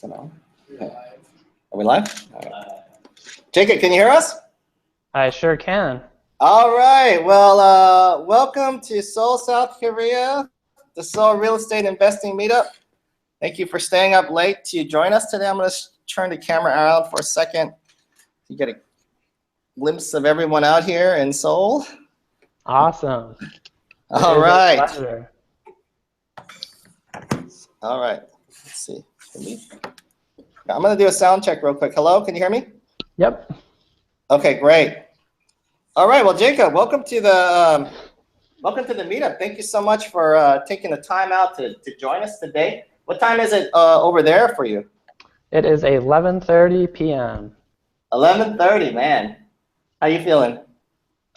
don't know. Are we live? All right. Jacob, can you hear us? I sure can. All right. Well, welcome to Seoul, South Korea, the Seoul Real Estate Investing Meetup. Thank you for staying up late to join us today. I'm going to turn the camera around for a second to get a glimpse of everyone out here in Seoul. Awesome. All right. Pleasure. All right. Let's see. I'm going to do a sound check real quick. Hello, can you hear me? Yep. Okay, great. All right. Well, Jacob, welcome to the meetup. Thank you so much for taking the time out to join us today. What time is it over there for you? It is 11:30 p.m. 11:30, man. How you feeling?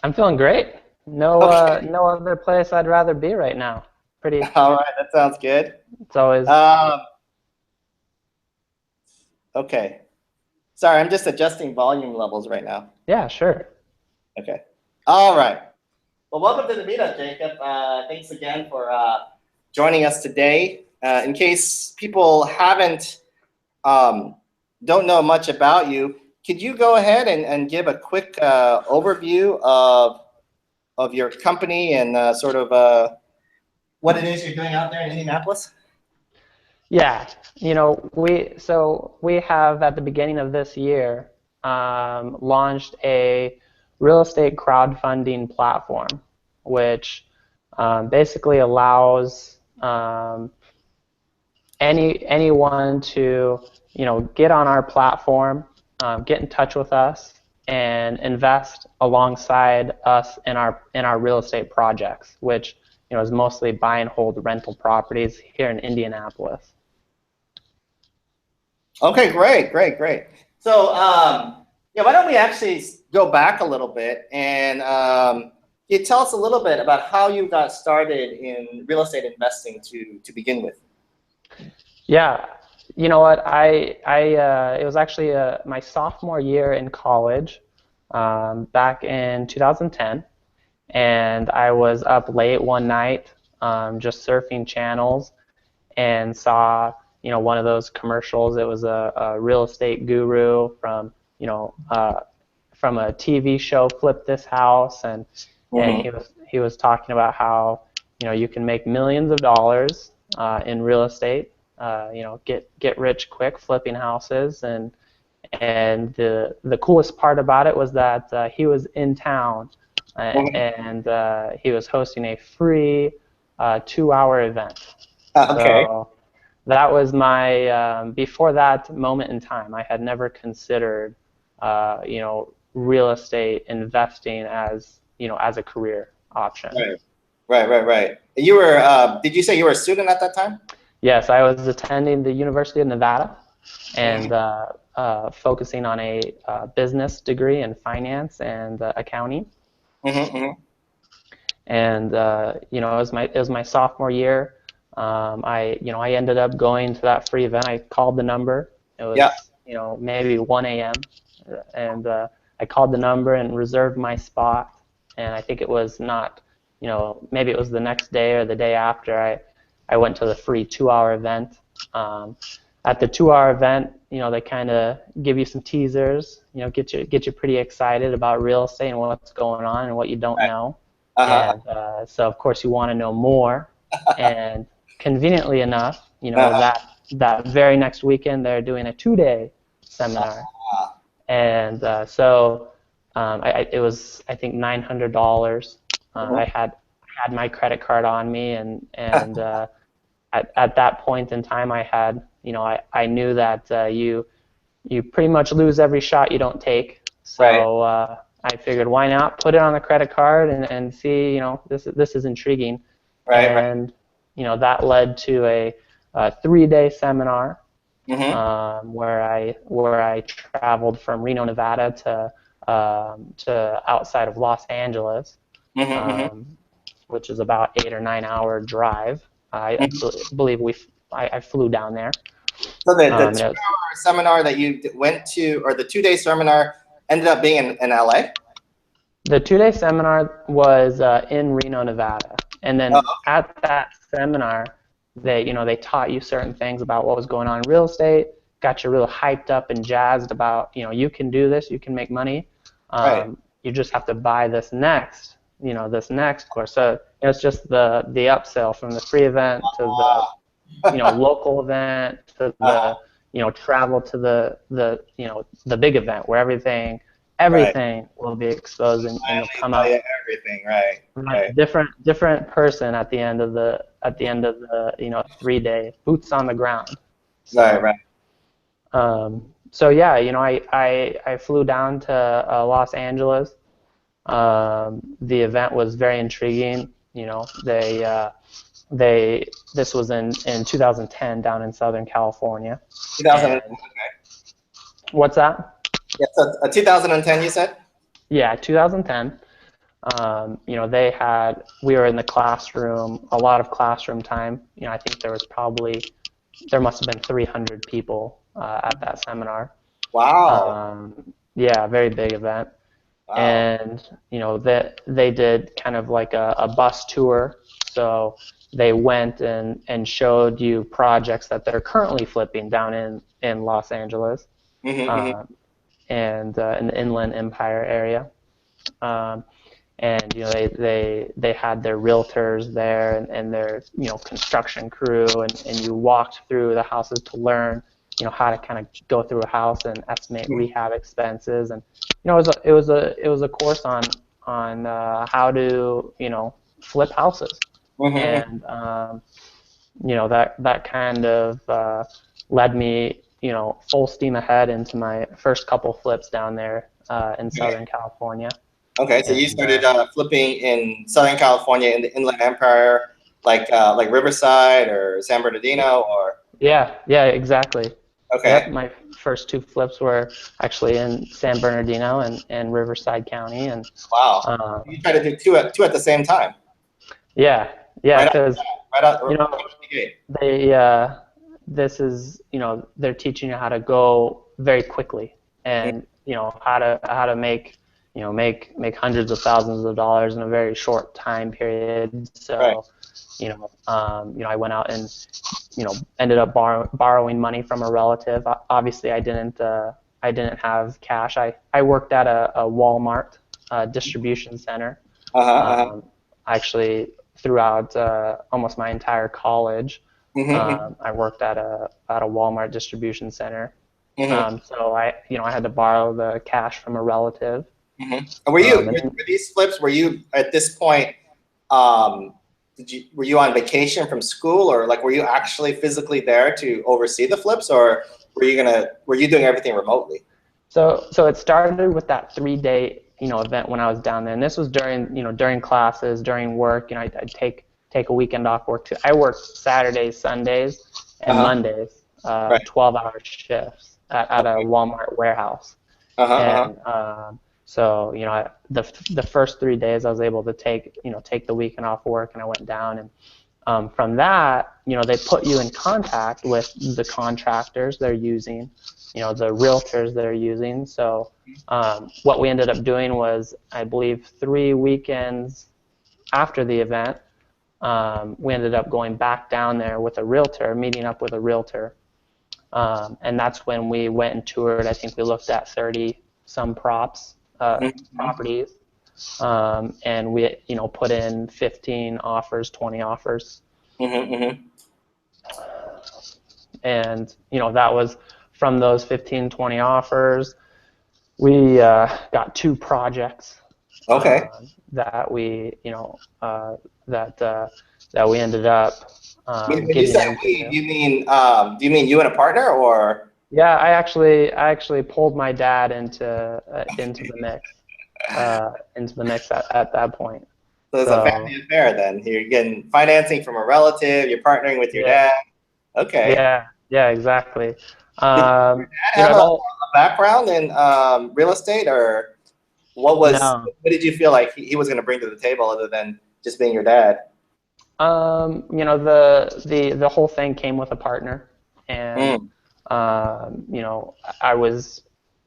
I'm feeling great. No, Okay. no other place I'd rather be right now. Pretty. All right, that sounds good. It's always. Okay. Sorry, I'm just adjusting volume levels right now. Yeah, sure. Okay. All right. Well, welcome to the meetup, Jacob. Thanks again for joining us today. In case people don't know much about you, could you go ahead and give a quick overview of your company and sort of what it is you're doing out there in Indianapolis? Yeah, you know, we have at the beginning of this year launched a real estate crowdfunding platform, which basically allows anyone to get on our platform, get in touch with us, and invest alongside us in our real estate projects, which is mostly buy and hold rental properties here in Indianapolis. Okay, great. So, yeah, why don't we actually go back a little bit and you tell us a little bit about how you got started in real estate investing to begin with. Yeah, you know what? It was actually my sophomore year in college, back in 2010, and I was up late one night, just surfing channels, and saw one of those commercials. It was a real estate guru from a TV show, Flip This House, and he was talking about how you can make millions of dollars in real estate, get rich quick flipping houses, and the coolest part about it was that he was in town, and he was hosting a free 2-hour event. Okay. So that was my before that moment in time, I had never considered real estate investing as a career option. Right. You were did you say you were a student at that time? Yes, I was attending the University of Nevada and focusing on a business degree in finance and accounting. And it was my sophomore year. I ended up going to that free event. I called the number. It was maybe 1 a.m. and I called the number and reserved my spot. And I think it was not, maybe it was the next day or the day after I went to the free 2-hour event. At the 2-hour event, they kind of give you some teasers, get you pretty excited about real estate and what's going on and what you don't know. And so of course you want to know more. And conveniently enough, that very next weekend they're doing a 2-day seminar. And so it was, I think, $900. I had my credit card on me, and at that point in time, I had, I knew that you pretty much lose every shot you don't take. So I figured, why not put it on the credit card and see, this is intriguing. And that led to a 3-day seminar where I traveled from Reno, Nevada to outside of Los Angeles, which is about 8 or 9 hour drive. I believe I flew down there. So the 2-hour seminar that you went to, or the 2-day seminar, ended up being in LA? The 2-day seminar was in Reno, Nevada, and then at that seminar, they taught you certain things about what was going on in real estate, real hyped up and jazzed about, you can do this, you can make money. Right. You just have to buy this next course. So it's just the upsell from the free event to the local event to Uh-huh. the travel to the big event where everything Right. will be exposed, and you'll Finally come tell out you everything. Right. Right. different person at the end of the 3-day boots on the ground. Right. So Right. so yeah, I flew down to Los Angeles. The event was very intriguing. This was in 2010 down in Southern California. 2000. And Okay. what's that? Yeah. So 2010, you said. Yeah, 2010. We were in the classroom, a lot of classroom time. I think there must have been 300 people at that seminar. Wow. Yeah, very big event. Wow. And that they did kind of like a bus tour. So they went and showed you projects that they're currently flipping down in Los Angeles, Mm-hmm. uh, and in the Inland Empire area. Um, and they had their realtors there, and their construction crew, and you walked through the houses to learn how to kind of go through a house and estimate rehab expenses. And it was a course on how to flip houses. Mm-hmm. And that kind of led me full steam ahead into my first couple flips down there in Southern California. Okay, so you And started flipping in Southern California in the Inland Empire, like Riverside or San Bernardino, or yeah, exactly. Yep, okay, my first two flips were actually in San Bernardino and Riverside County. And wow. uh, You try to do two at the same time, yeah, right out, because right you out know the gate. they this is they're teaching you how to go very quickly, and how to make make hundreds of thousands of dollars in a very short time period. Right. So I went out and ended up borrowing money from a relative. Obviously, I didn't have cash. I worked at a Walmart distribution center. Uh-huh. Uh-huh. Um, Actually, throughout almost my entire college, Mm-hmm. I worked at a Walmart distribution center. Mm-hmm. So I had to borrow the cash from a relative. Mm-hmm. Were you And then, were these flips? Were you at this point? Um, were you on vacation from school, or like were you actually physically there to oversee the flips, or were you doing everything remotely? so it started with that 3-day event when I was down there, and this was during classes, during work. I'd take a weekend off work too. I worked Saturdays, Sundays, and Uh-huh. Mondays, Right. 12-hour shifts at a Okay. Walmart warehouse. Uh-huh. Uh-huh. And so the first 3 days I was able to take the weekend off work, and I went down. And from that, they put you in contact with the contractors they're using, the realtors they're using. So what we ended up doing was, I believe, 3 weekends after the event, we ended up going back down there with a realtor, meeting up with a realtor. And that's when we went and toured. I think we looked at 30 some Mm-hmm. properties, and we put in 15 offers, 20 offers. Mm-hmm. Mm-hmm. And that was from those 15, 20 offers. We got 2 projects Okay. that we that we ended up When you getting say we, into. do you mean you and a partner, or? Yeah, I actually pulled my dad into the mix, at that point. So it's a So family affair then. You're getting financing from a relative. You're partnering with your yeah, dad. Okay. yeah, exactly. Did Um, Dad have it a all background in real estate, or no. what did you feel like he was going to bring to the table other than just being your dad? The whole thing came with a partner, and Mm. I was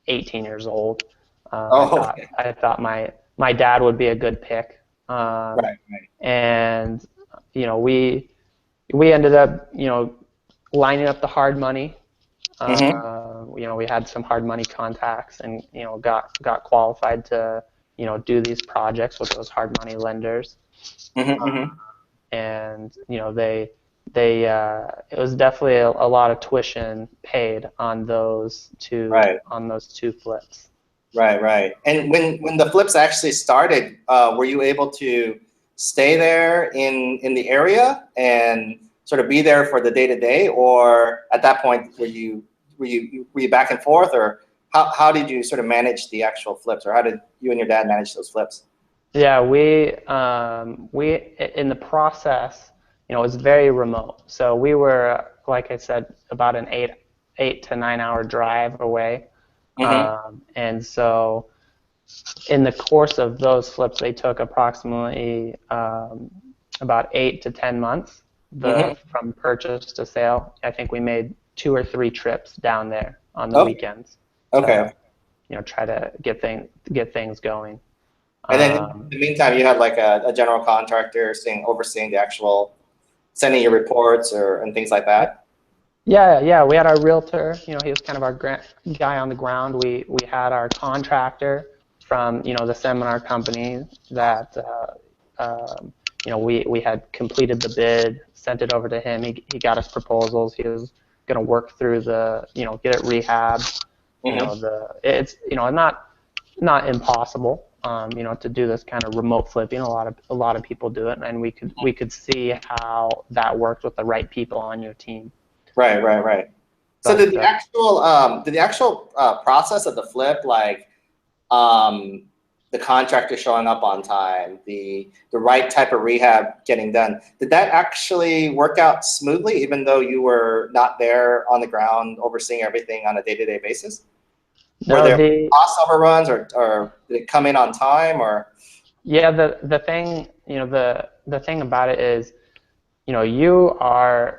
18 years old. Oh, okay. I thought my dad would be a good pick, Right, right. and we ended up lining up the hard money. You know, we had some hard money contacts, and you know, got qualified to, you know, do these projects with those hard money lenders. And you know, they it was definitely a lot of tuition paid on those two flips. Right. And when the flips actually started, were you able to stay there in the area and sort of be there for the day to day, or at that point were you back and forth, or how did you sort of manage the actual flips, or how did you and your dad manage those flips? Yeah, we in the process, you know, it was very remote. So we were, like I said, about an eight to 9 hour drive away. And so in the course of those flips, they took approximately about 8 to 10 months from purchase to sale. I think we made 2 or 3 trips down there on the weekends to, you know, try to get things going. And then in the meantime, you had like a general contractor overseeing the actual sending your reports and things like that. Yeah. We had our realtor. You know, he was kind of our guy on the ground. We had our contractor from, you know, the seminar company that you know, we had completed the bid, sent it over to him. He got us proposals. He was going to work through you know, get it rehabbed. You know, it's, you know, not impossible. You know, to do this kind of remote flipping. A lot of people do it, and we could see how that worked with the right people on your team. Right. So did the actual process of the flip, like the contractor showing up on time, the right type of rehab getting done, did that actually work out smoothly, even though you were not there on the ground overseeing everything on a day-to-day basis? No, were there cost overruns, or did it come in on time, or? Yeah, the thing, you know, the thing about it is, you know,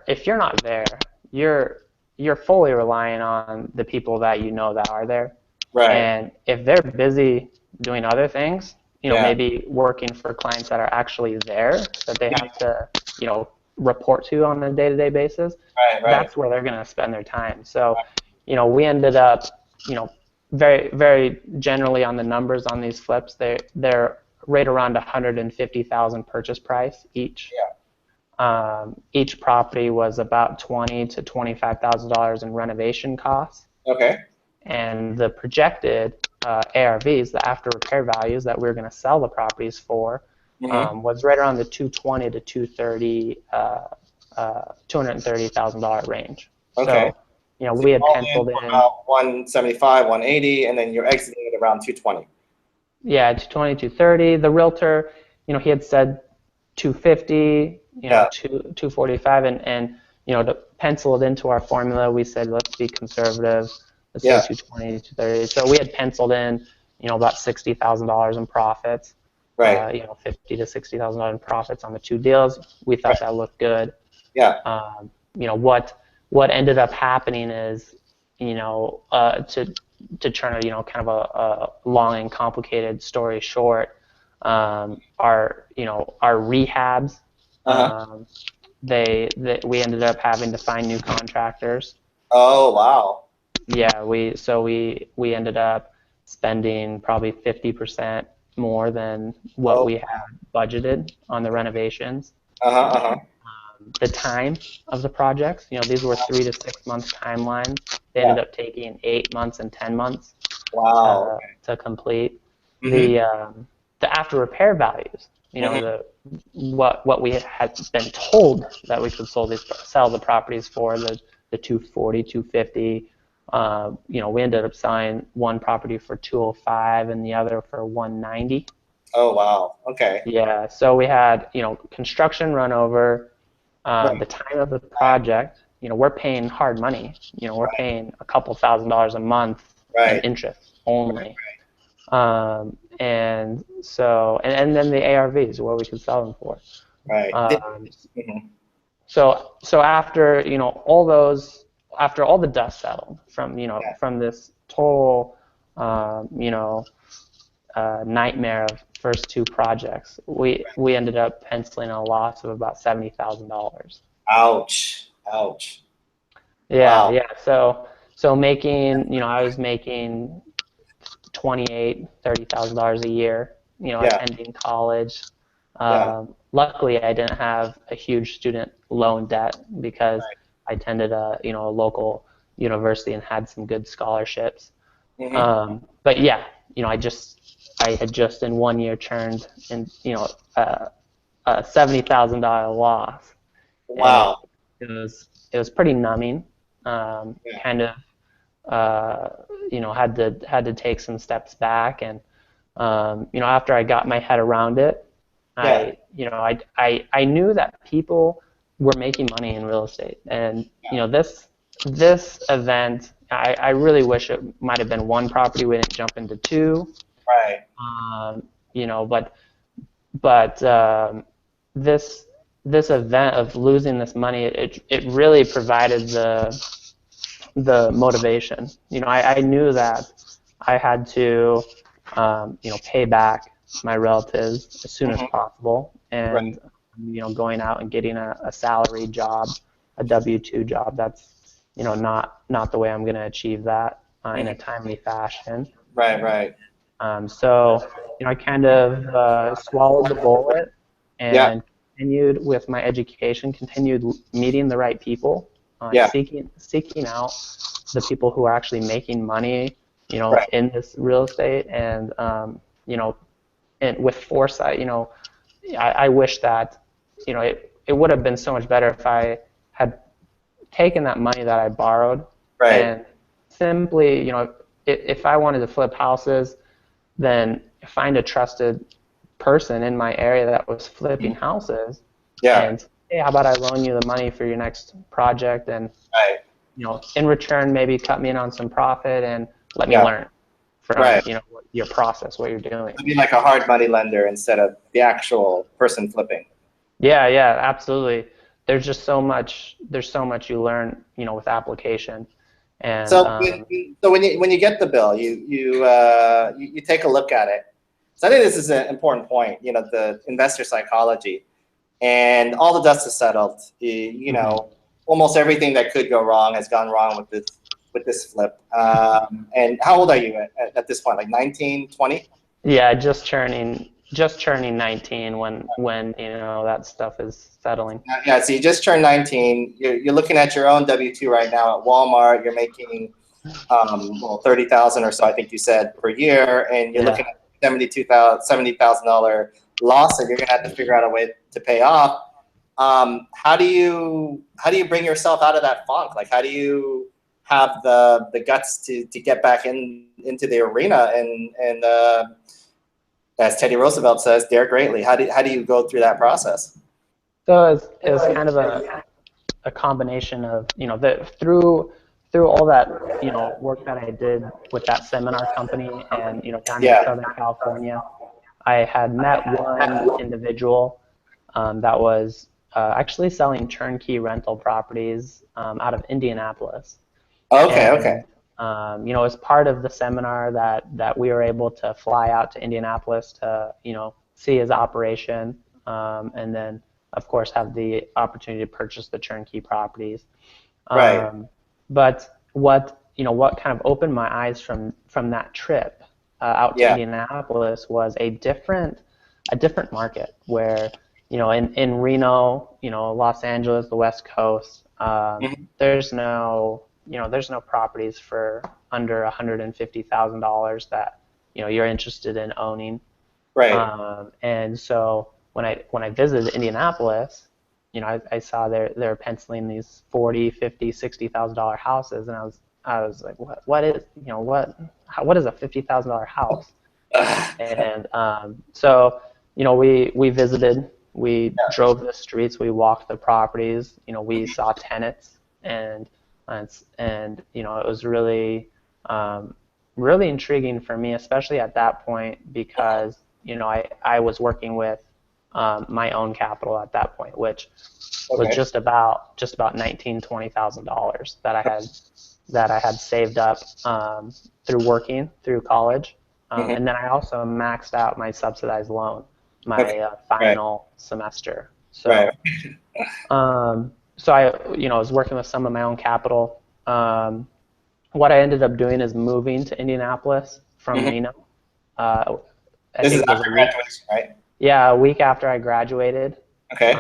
if you're not there, you're fully relying on the people that you know that are there. Right. And if they're busy doing other things, you know, maybe working for clients that are actually there that they have to, you know, report to on a day-to-day basis, that's where they're going to spend their time. So, you know, we ended up, you know, very, very generally on the numbers on these flips, they're right around 150,000 purchase price each. Each property was about $20,000 to $25,000 in renovation costs. And the projected ARVs, the after repair values that we were going to sell the properties for, was right around the $220,000 to $230,000 range. So, you know, we had penciled in about 175, 180, and then you're exiting at around 220. Yeah, 220, 230. The realtor, you know, he had said 250, you know, 245, and you know, to pencil it into our formula, we said let's be conservative. Let's say 220, 230. So we had penciled in, you know, about $60,000 in profits. You know, $50,000 to $60,000 in profits on the 2 deals. We thought that looked good. You know, what ended up happening is, you know, to turn a, you know, kind of a long and complicated story short, our rehabs, we ended up having to find new contractors. Oh, wow. Yeah, we ended up spending probably 50% more than what we had budgeted on the renovations. The time of the projects, you know, these were 3 to 6 month timelines. They ended up taking 8 months and 10 months to complete. The after repair values, you know, what we had been told that we could sell the properties for, the 240, 250. You know, we ended up selling one property for 205 and the other for 190. Oh, wow. Okay. Yeah, so we had, you know, construction run over. The time of the project, you know, we're paying hard money. You know, we're paying a couple $1,000s a month in interest only. And so, and then the ARVs, what we could sell them for. So after, you know, after all the dust settled from, you know, from this total, you know, nightmare of first 2 projects, we ended up penciling a loss of about $70,000. Ouch. Yeah. So So making, I was making $28,000-$30,000 a year, Yeah. attending college. Yeah. Luckily, I didn't have a huge student loan debt because Right. I attended a local university and had some good scholarships. Mm-hmm. But yeah, I had just in 1 year turned in, a $70,000 loss, and it, Wow. it was it was pretty numbing. Yeah. Kind of, had to take some steps back, and after I got my head around it, Yeah. I knew that people were making money in real estate, and this event, I really wish it might have been one property. We didn't jump into two, Right. um, but this this event of losing this money, it really provided the motivation. I knew that I had to, pay back my relatives as soon as Mm-hmm. possible, Right. and going out and getting a salary job, a W-2 job. That's not the way I'm going to achieve that in a Mm-hmm. timely fashion. Right. Right. So I kind of swallowed the bullet Yeah. and continued with my education, continued meeting the right people, Yeah. seeking out the people who are actually making money, Right. in this real estate, and and with foresight, I wish that, it would have been so much better if I had taken that money that I borrowed Right. and simply, if I wanted to flip houses, then find a trusted person in my area that was flipping houses, Yeah. and hey, how about I loan you the money for your next project, and Right. in return maybe cut me in on some profit and let me Yeah. learn from Right. your process, what you're doing. To be like a hard money lender instead of the actual person flipping. Yeah, absolutely. There's so much you learn, with application, and So, so when you get the bill, you take a look at it. So I think this is an important point. The investor psychology, and all the dust is settled. Almost everything that could go wrong has gone wrong with this flip. And how old are you at this point? Like 19, 20? yeah, just turning 19 when that stuff is settling. Yeah, so you just turned 19. You're looking at your own W-2 right now at Walmart. You're making 30,000 or so, I think you said, per year, and you're looking Yeah. at $70,000 loss that you're gonna have to figure out a way to pay off. How do you bring yourself out of that funk? Like, how do you have the guts to get back into the arena and as Teddy Roosevelt says, dare greatly. How do you go through that process? So it was kind of a combination of, through all that, work that I did with that seminar company, and down in Yeah. Southern California, I had met one individual that was actually selling turnkey rental properties out of Indianapolis. Okay. Okay. And as part of the seminar that we were able to fly out to Indianapolis to see his operation, and then of course have the opportunity to purchase the turnkey properties. Right. But what kind of opened my eyes from that trip out to Yeah. Indianapolis was a different market where in Reno, Los Angeles, the West Coast, Mhm. there's no properties for under $150,000 that you're interested in owning. Right. And so when I visited Indianapolis, I saw they're penciling these 40, 50, $60,000 houses, and I was like, what is a $50,000 house? And so we visited, we drove the streets, we walked the properties, we saw tenants, and it was really intriguing for me, especially at that point, because I was working with my own capital at that point, which was Okay. just about $19,000-$20,000 that I had saved up through working through college, Mhm. and then I also maxed out my subsidized loan Okay. my Right. final semester. Right. So I was working with some of my own capital, what I ended up doing is moving to Indianapolis from Mm-hmm. Reno. I This is think it was after a week. graduation, right? Yeah, a week after I graduated, Okay.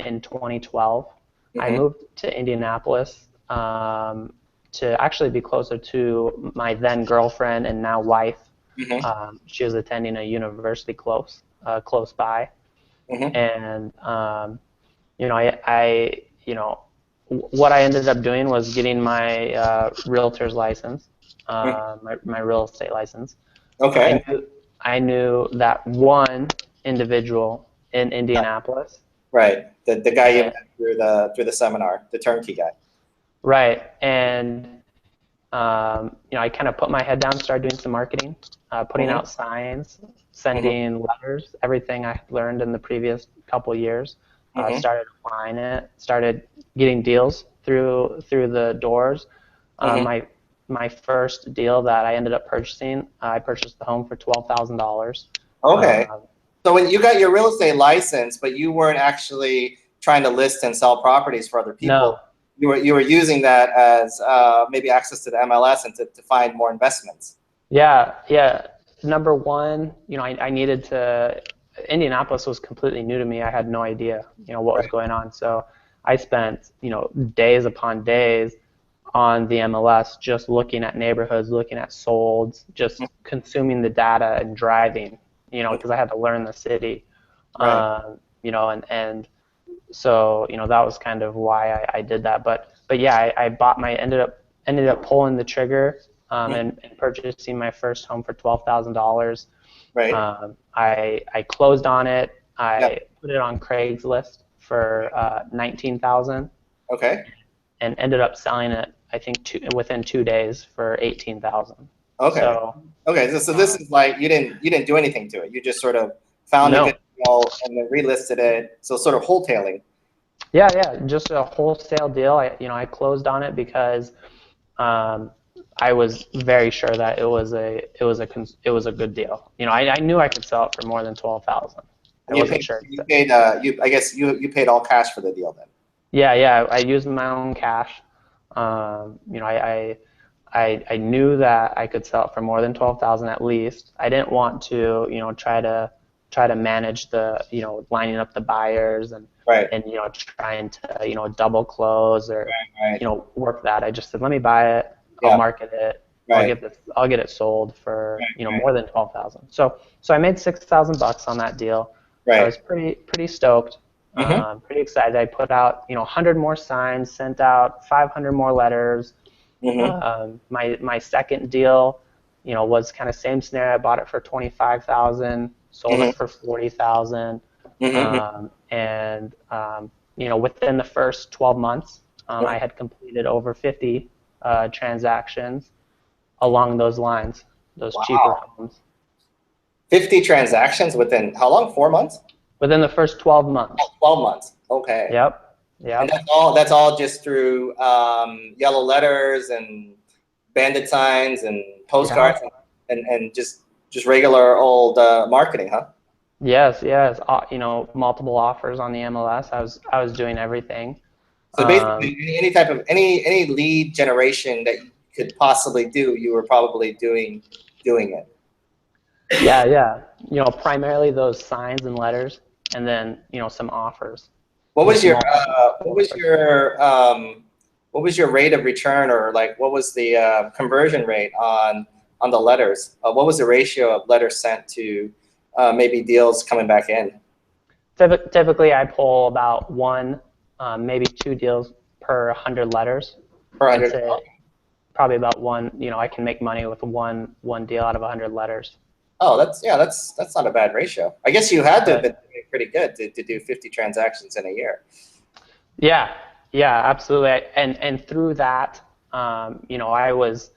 in 2012. I Mm-hmm. moved to Indianapolis, to actually be closer to my then girlfriend and now wife. Mm-hmm. She was attending a university close by, Mm-hmm. and what I ended up doing was getting my realtor's license, my real estate license. Okay. I knew that one individual in Indianapolis. Right. The guy you And, met through the seminar, the turnkey guy. right, and I kind of put my head down, started doing some marketing, putting Mm-hmm. out signs, Mm-hmm. sending letters, everything I learned in the previous couple years. Mm-hmm. Started applying it, started getting deals through the doors. Mm-hmm. My first deal that I ended up purchasing, I purchased the home for $12,000. Okay. Um, So when you got your real estate license, but you weren't actually trying to list and sell properties for other no, people, you were using that as maybe access to the MLS and to find more investments. yeah. Number one, I needed to. Indianapolis was completely new to me. I had no idea, what was Right. going on. So I spent, days upon days on the MLS, just looking at neighborhoods, looking at solds, just consuming the data and driving, because I had to learn the city, Right. and so that was kind of why I did that. But yeah, I bought ended up pulling the trigger, and purchasing my first home for $12,000. Right. I closed on it. Yeah. I put it on Craigslist for 19,000, Okay. and ended up selling it, I think, within 2 days for 18,000. Okay. So Okay. So this is like you didn't do anything to it. You just sort of found a no, good deal and then relisted it. So sort of wholetailing. yeah, just a wholesale deal. I closed on it because um, I was very sure that it was a good deal. I knew I could sell it for more than 12,000. I And you wasn't paid sure. you paid I guess you paid all cash for the deal then. Yeah. I used my own cash. I knew that I could sell it for more than 12,000 at least. I didn't want to, try to manage the, lining up the buyers and Right. trying to, double close or, Right. work that. I just said, let me buy it. I'll Yeah. market it. Right. I'll get it sold for, Right. more than 12,000. So I made $6,000 on that deal. I Right. was pretty stoked. Mm-hmm. Pretty excited. I put out, 100 more signs, sent out 500 more letters. Mm-hmm. My second deal, was kind of same scenario. I bought it for 25,000, sold Mm-hmm. it for 40,000, Mm-hmm. within the first 12 months, Mm-hmm. I had completed over 50 transactions along those lines, those cheaper Wow. homes 50 transactions within how long? 4 months? within the first 12 months. Oh, 12 months. Okay. Yep. And that's all just through yellow letters and bandit signs and Yeah. postcards and just regular old marketing, huh? Yes. Multiple offers on the MLS. I was doing everything. So basically, any type of any lead generation that you could possibly do, you were probably doing it. Yeah. Primarily those signs and letters, and then some offers. What was Just your multiple what was offers. your what was your rate of return, or like what was the conversion rate on the letters? What was the ratio of letters sent to maybe deals coming back in Typically, I pull about one, maybe two deals per 100 letters. per I'd hundred? say probably about one. I can make money with one deal out of 100 letters. Oh, that's not a bad ratio. I guess you had to have Right. been doing pretty good to do 50 transactions in a year. Yeah, absolutely. And through that, I was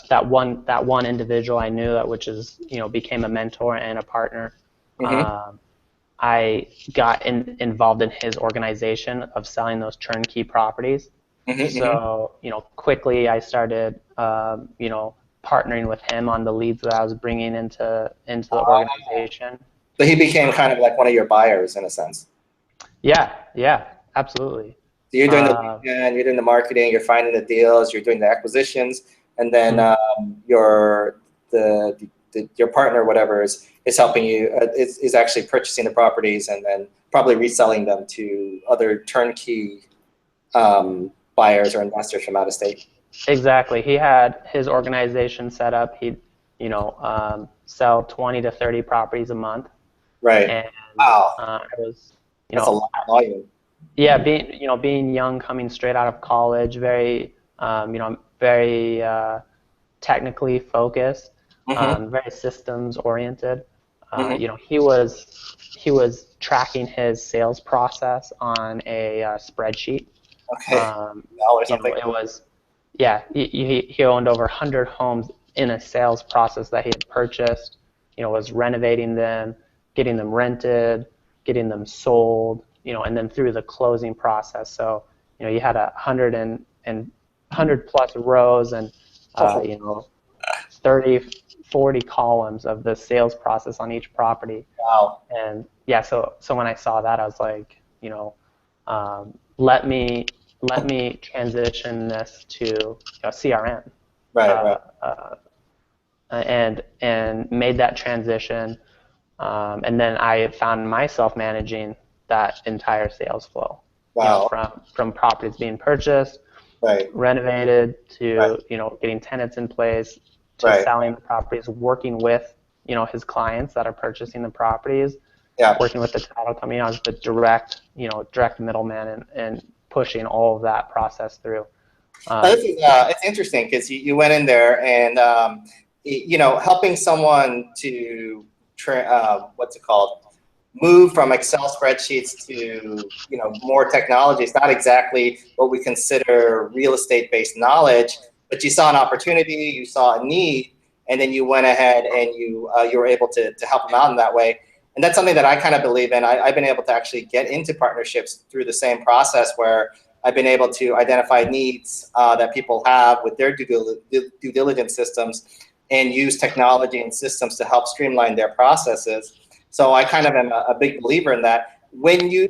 that one individual I knew that, which is became a mentor and a partner. Mm-hmm. Um, I got involved in his organization of selling those turnkey properties. Mm-hmm. Mm-hmm. So quickly I started partnering with him on the leads that I was bringing into the organization. So he became kind of like one of your buyers in a sense. Yeah, absolutely. So you're doing the lead, you're doing the marketing, you're finding the deals, you're doing the acquisitions, and then your partner, whatever, is helping you, is actually purchasing the properties and then probably reselling them to other turnkey buyers or investors from out of state. Exactly. He had his organization set up. He'd, sell 20 to 30 properties a month. Right. And Wow. it was, That's a lot of volume. Yeah, being young, coming straight out of college, very, very technically focused, very systems oriented. He was tracking his sales process on a spreadsheet. Okay. Or something. It was, yeah, he owned over 100 homes in a sales process that he had purchased. Was renovating them, getting them rented, getting them sold. And then through the closing process. So, you had 100 plus rows and 30, 40 columns of the sales process on each property. Wow. And yeah, so when I saw that, I was like, let me transition this to CRM. Right. And made that transition. And then I found myself managing that entire sales flow. Wow. From properties being purchased, renovated, to getting tenants in place, to selling the properties, working with his clients that are purchasing the properties, working with the title company. I was the direct middleman and pushing all of that process through. It's interesting because you went in there and helping someone to move from Excel spreadsheets to more technology. It's not exactly what we consider real estate based knowledge, but you saw an opportunity, you saw a need, and then you went ahead and you were able to help them out in that way. And that's something that I kind of believe in. I've been able to actually get into partnerships through the same process, where I've been able to identify needs that people have with their due diligence systems and use technology and systems to help streamline their processes. So I kind of am a big believer in that. When you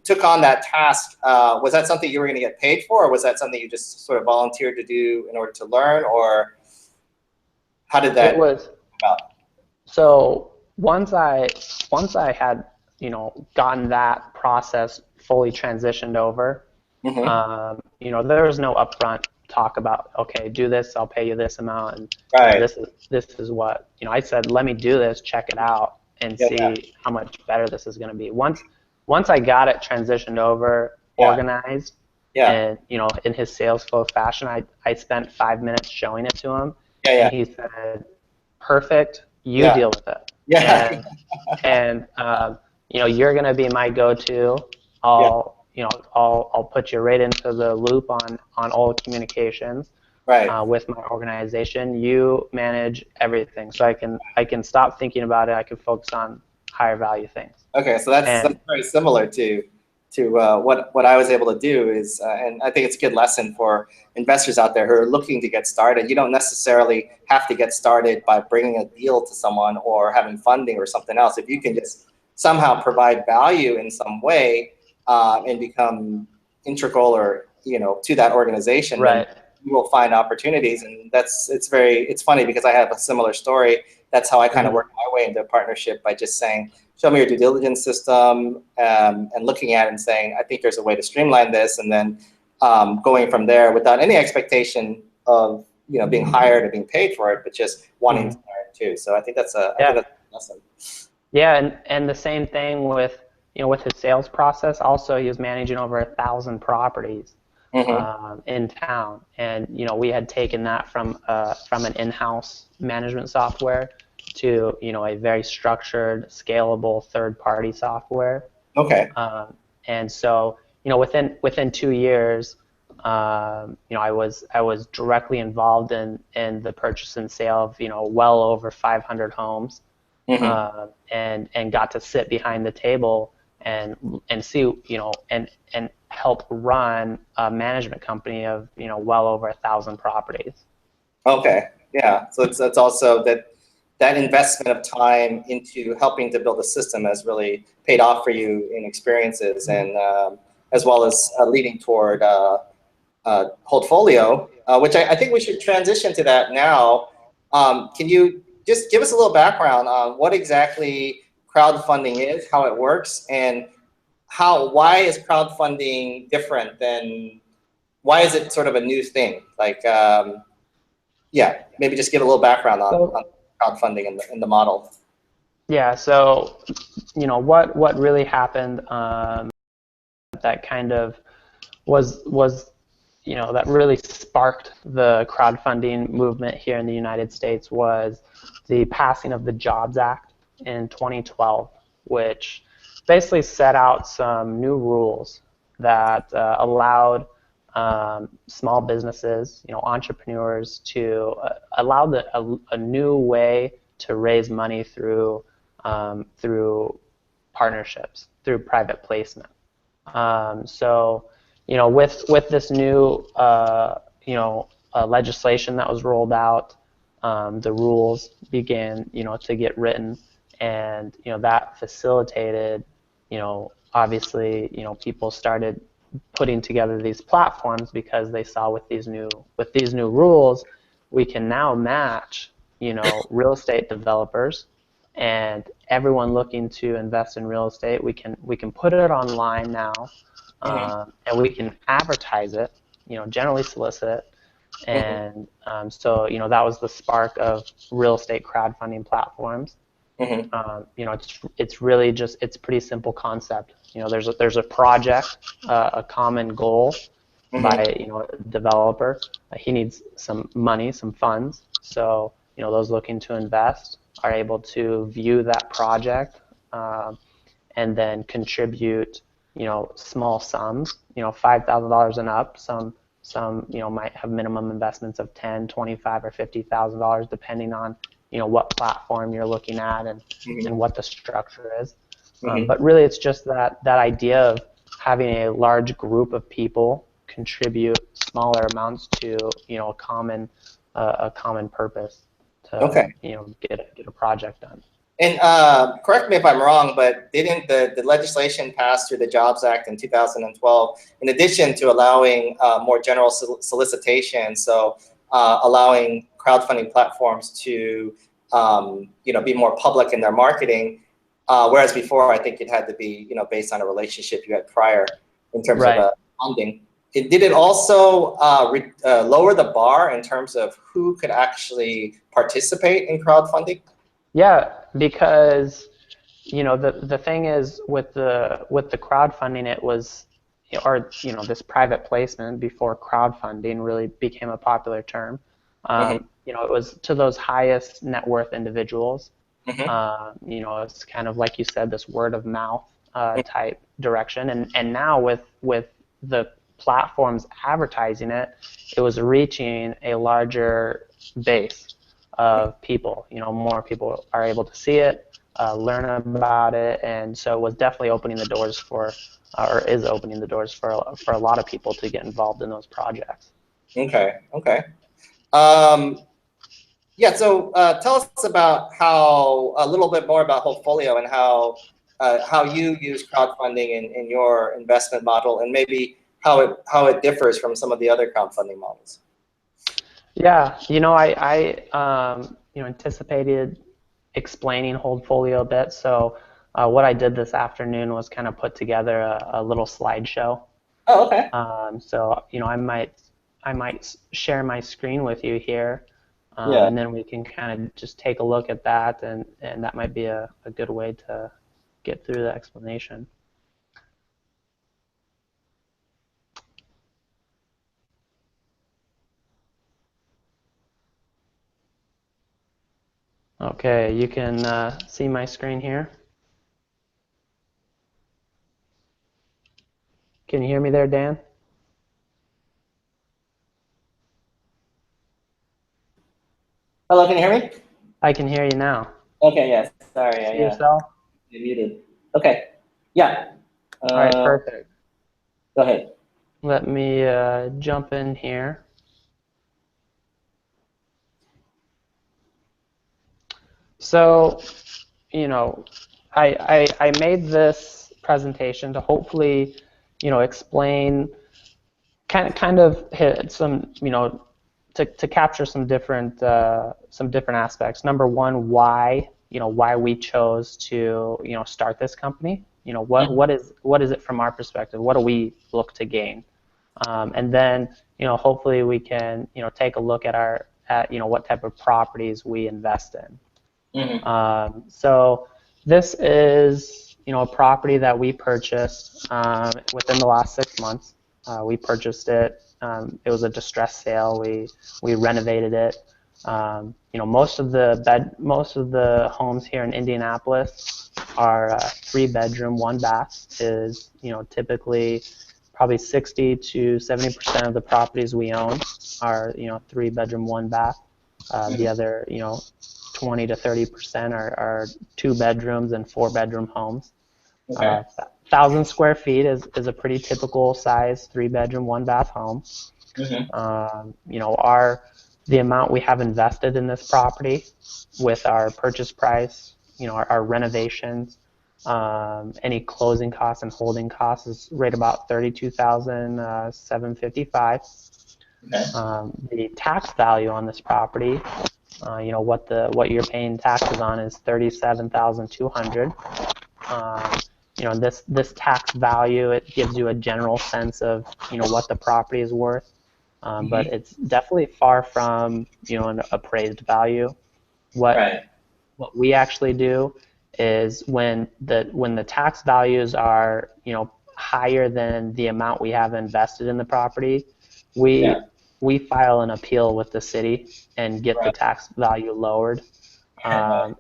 took on that task, was that something you were going to get paid for, or was that something you just sort of volunteered to do in order to learn, or how did that? It was. About? So once I had gotten that process fully transitioned over, there was no upfront talk about, okay, do this, I'll pay you this amount, and this is what I said. Let me do this, check it out, and see how much better this is going to be. Once I got it transitioned over, organized, and in his sales flow fashion, I spent 5 minutes showing it to him, and he said, "Perfect, you deal with it." And you're going to be my go-to. I'll put you right into the loop on all communications with my organization. You manage everything, so I can stop thinking about it. I can focus on higher value things. Okay, so that's very similar to what I was able to do is, and I think it's a good lesson for investors out there who are looking to get started. You don't necessarily have to get started by bringing a deal to someone or having funding or something else. If you can just somehow provide value in some way and become integral or to that organization, then you will find opportunities. And it's funny because I have a similar story. That's how I kind of worked my way into a partnership, by just saying, show me your due diligence system, and looking at it and saying, I think there's a way to streamline this, and then going from there without any expectation of being hired or being paid for it, but just wanting to learn too. So I think that's a lesson. Yeah, and the same thing with with his sales process. Also, he was managing over 1,000 properties in town, and we had taken that from an in-house management software to a very structured, scalable third-party software. Okay. And so within 2 years, I was directly involved in the purchase and sale of well over 500 homes, and got to sit behind the table and see and help run a management company of well over 1,000 properties. Okay. Yeah. So it's also that investment of time into helping to build a system has really paid off for you in experiences, and as well as leading toward Holdfolio, which I think we should transition to that now. Can you just give us a little background on what exactly crowdfunding is, how it works, and why is crowdfunding different than, why is it sort of a new thing? Like, yeah, maybe just give a little background on crowdfunding and the model. Yeah, so what really happened that kind of was that really sparked the crowdfunding movement here in the United States was the passing of the Jobs Act in 2012, which basically set out some new rules that allowed small businesses, entrepreneurs, to allow a new way to raise money through partnerships, through private placement. So, with this new legislation that was rolled out, the rules began to get written, and that facilitated, obviously, people started putting together these platforms because they saw with these new rules, we can now match real estate developers and everyone looking to invest in real estate. We can put it online now, and we can advertise it, generally solicit it, and so that was the spark of real estate crowdfunding platforms. It's really just, it's a pretty simple concept. There's a project, a common goal by a developer. He needs some money, some funds. So those looking to invest are able to view that project and then contribute small sums, $5,000 and up. Some might have minimum investments of $10,000, $25,000, or $50,000 depending on what platform you're looking at and what the structure is. But really, it's just that idea of having a large group of people contribute smaller amounts to a common purpose to get a project done. And correct me if I'm wrong, but didn't the legislation pass through the Jobs Act in 2012, in addition to allowing more general solicitation, so allowing crowdfunding platforms to be more public in their marketing, whereas before I think it had to be based on a relationship you had prior in terms of funding. Did it also lower the bar in terms of who could actually participate in crowdfunding? Yeah, because the thing is with the crowdfunding, it was, or this private placement before crowdfunding really became a popular term. It was to those highest net worth individuals. It's kind of like you said, this word of mouth type direction, and now with the platforms advertising it, it was reaching a larger base of people. More people are able to see it, learn about it, and so it was definitely opening the doors for, or is opening the doors for a lot of people to get involved in those projects. Okay. Yeah, so tell us about a little bit more about Holdfolio and how you use crowdfunding in your investment model, and maybe how it differs from some of the other crowdfunding models. Yeah, I anticipated explaining Holdfolio a bit, so what I did this afternoon was kind of put together a little slideshow. Oh, okay. So I might share my screen with you here, and then we can kind of just take a look at that, and that might be a good way to get through the explanation. Okay, you can see my screen here. Can you hear me there, Dan? Hello, can you hear me? I can hear you now. Okay, yes. Sorry, See yourself? You're muted. Okay, yeah. All right, perfect. Go ahead. Let me jump in here. So, I made this presentation to hopefully explain, kind of hit some, to capture some different aspects. Number one, why we chose to start this company. What is it from our perspective? What do we look to gain? And then hopefully we can take a look at what type of properties we invest in. So this is a property that we purchased within the last 6 months. We purchased it. It was a distressed sale. We renovated it. Most of the homes here in Indianapolis are 3-bedroom, 1-bath. Is typically probably 60 to 70% of the properties we own are 3-bedroom, 1-bath. The other 20 to 30% are 2 bedrooms and 4-bedroom homes. 1,000 square feet is a pretty typical size 3-bedroom, 1-bath home. The amount we have invested in this property with our purchase price, our renovations, any closing costs and holding costs is right about $32,755. The tax value on this property, what you're paying taxes on is $37,200. This tax value, it gives you a general sense of what the property is worth, but it's definitely far from an appraised value. What we actually do is when the tax values are higher than the amount we have invested in the property, we file an appeal with the city and get the tax value lowered, and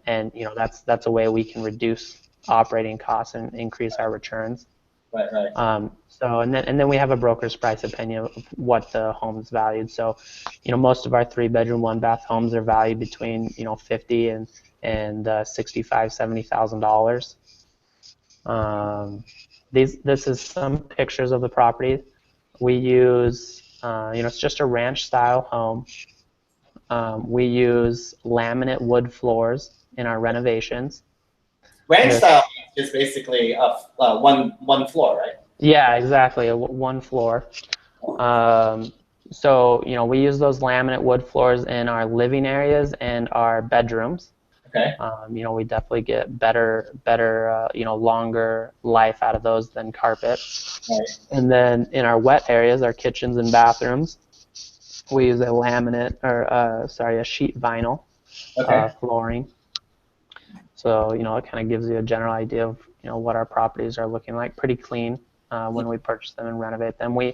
that's a way we can reduce operating costs and increase our returns. So and then we have a broker's price opinion of what the home's valued. So most of our 3-bedroom, 1-bath homes are valued between $50,000 and $65,000, $70,000. This is some pictures of the property. We use it's just a ranch style home. We use laminate wood floors in our renovations. Ranch style is basically one floor, right? Yeah, exactly, one floor. So we use those laminate wood floors in our living areas and our bedrooms. We definitely get better, longer life out of those than carpet. And then in our wet areas, our kitchens and bathrooms, we use a sheet vinyl flooring. So it kind of gives you a general idea of what our properties are looking like. Pretty clean when we purchase them and renovate them. We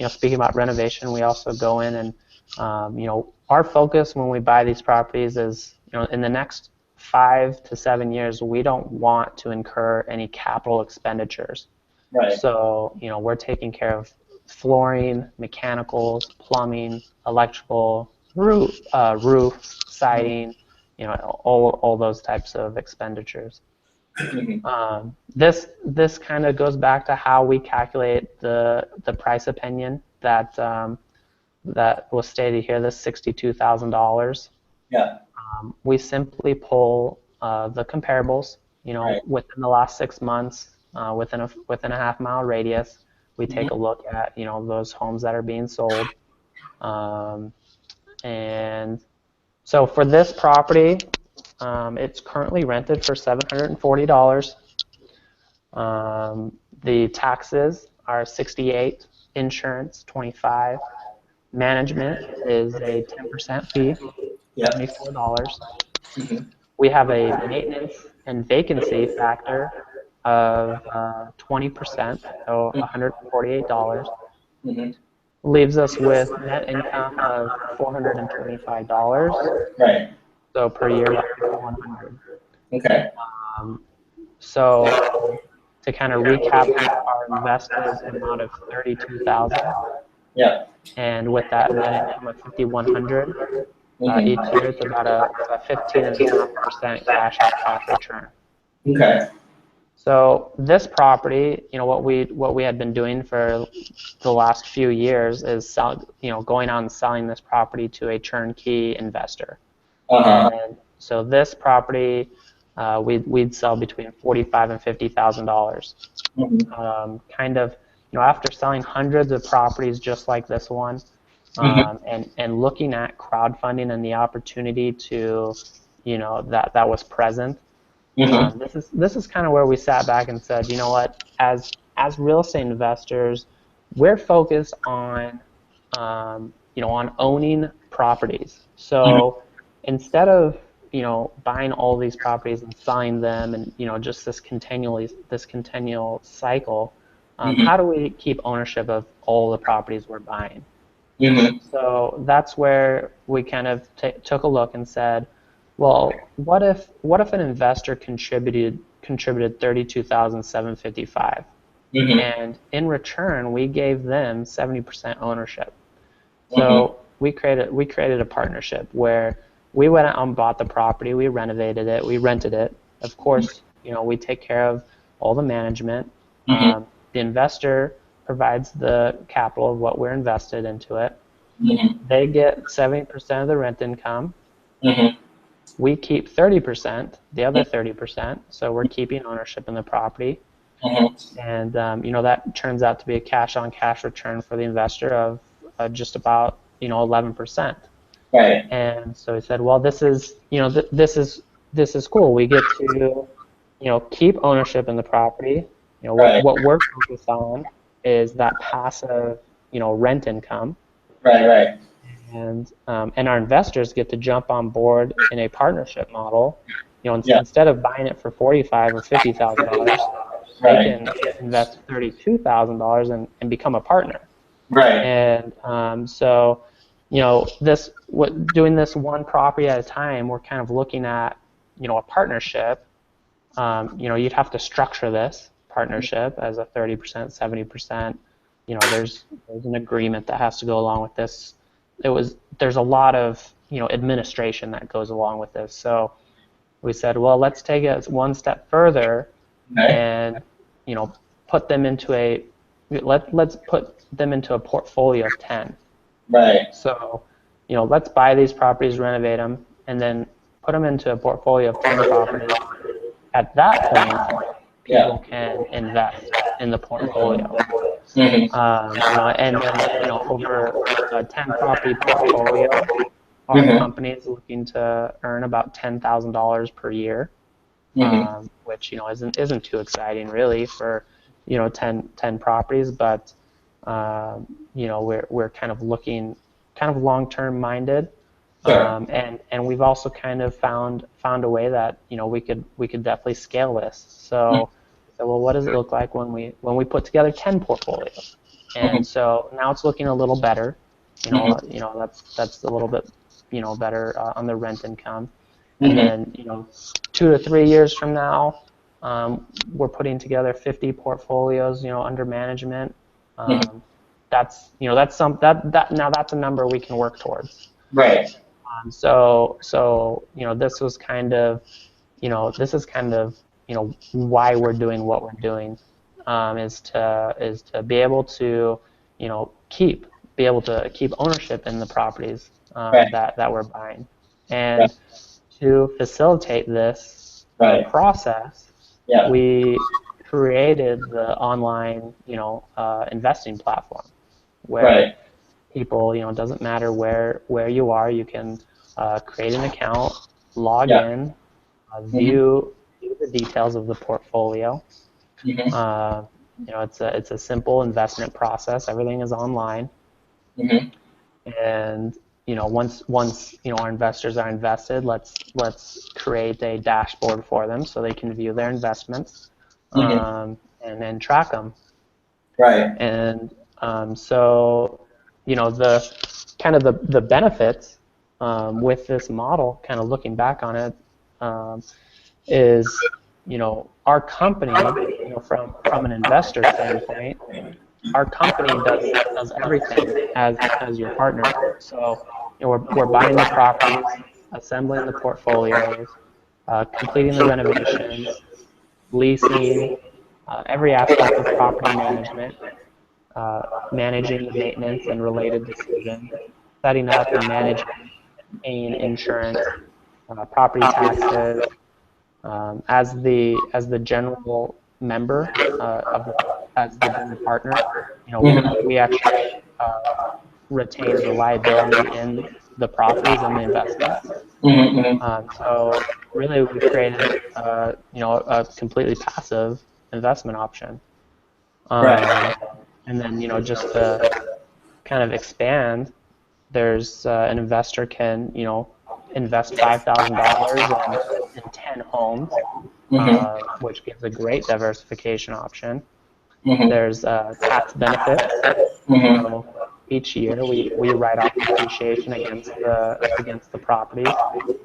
speaking about renovation, we also go in and our focus when we buy these properties is in the next 5 to 7 years, we don't want to incur any capital expenditures. So we're taking care of flooring, mechanicals, plumbing, electrical, roof, siding, all those types of expenditures. This kind of goes back to how we calculate the price opinion that was stated here, this $62,000. We simply pull the comparables, within the last 6 months, within a half-mile radius. We take a look at those homes that are being sold, and so for this property, it's currently rented for $740. The taxes are $68, insurance $25, management is a 10% fee, $74. We have a maintenance and vacancy factor of 20%, so $148. Leaves us with net income of $425. So per year, about $5,100. So to kind of recap, our invested amount of $32,000. And with that net income of $5,100 each year, it's about a 15.5% cash on cash return. So this property, what we had been doing for the last few years is going out and selling this property to a turnkey investor. And so this property, we'd sell between $45,000 and $50,000. Kind of, after selling hundreds of properties just like this one, and looking at crowdfunding and the opportunity to, that was present. This is kind of where we sat back and said, you know what, as real estate investors, we're focused on, on owning properties. So instead of, buying all these properties and selling them, and just this continual cycle, how do we keep ownership of all the properties we're buying? So that's where we kind of took a look and said, well, what if an investor contributed 32,755, and in return we gave them 70% ownership. So we created a partnership where we went out and bought the property, we renovated it, we rented it. Of course, we take care of all the management. The investor provides the capital of what we're invested into it. They get 70% of the rent income. We keep 30%, the other 30%. So we're keeping ownership in the property. And that turns out to be a cash-on-cash return for the investor of just about 11%. Right. And so he said, well, this is this is cool. We get to keep ownership in the property. What we're focused on is that passive rent income. Right. And our investors get to jump on board in a partnership model. Instead of buying it for $45,000 or $50,000, they can invest $32,000 and become a partner. Right. And so, doing this one property at a time, we're kind of looking at, a partnership. You'd have to structure this partnership as a 30%, 70%. There's an agreement that has to go along with this. There's a lot of administration that goes along with this. So we said, well, let's take it one step further and put them into let's put them into a portfolio of 10. Right. So let's buy these properties, renovate them, and then put them into a portfolio of 10 properties. At that point, people can invest in the portfolio. And then over a 10 property portfolio, our company is looking to earn about $10,000 per year, which isn't too exciting really for 10 properties, but we're kind of looking long-term minded. And we've also kind of found a way that we could definitely scale this. So well, what does it look like when we put together 10 portfolios? And so now it's looking a little better. That's a little bit better on the rent income. And then 2 to 3 years from now, we're putting together 50 portfolios under management. That's a number we can work towards. Right. So this was kind of why we're doing what we're doing, is to be able to keep ownership in the properties that we're buying, and to facilitate this process, we created the online investing platform where people, it doesn't matter where you are, you can create an account, log in, view the details of the portfolio. It's a simple investment process. Everything is online. And once our investors are invested, let's create a dashboard for them so they can view their investments and then track them. Right. And so the kind of the benefits with this model, kind of looking back on it, is our company, from an investor standpoint, our company does everything as your partner. So we're buying the properties, assembling the portfolios, completing the renovations, leasing, every aspect of property management, managing the maintenance and related decisions, setting up and managing, paying insurance, property taxes. As the general member of as the general partner, we actually retain the liability in the properties and the investments. So really, we've created, a completely passive investment option. Right. And then, just to kind of expand, there's an investor can, invest $5,000 in 10 homes, which gives a great diversification option. There's tax benefits. So each year we write off depreciation against the properties.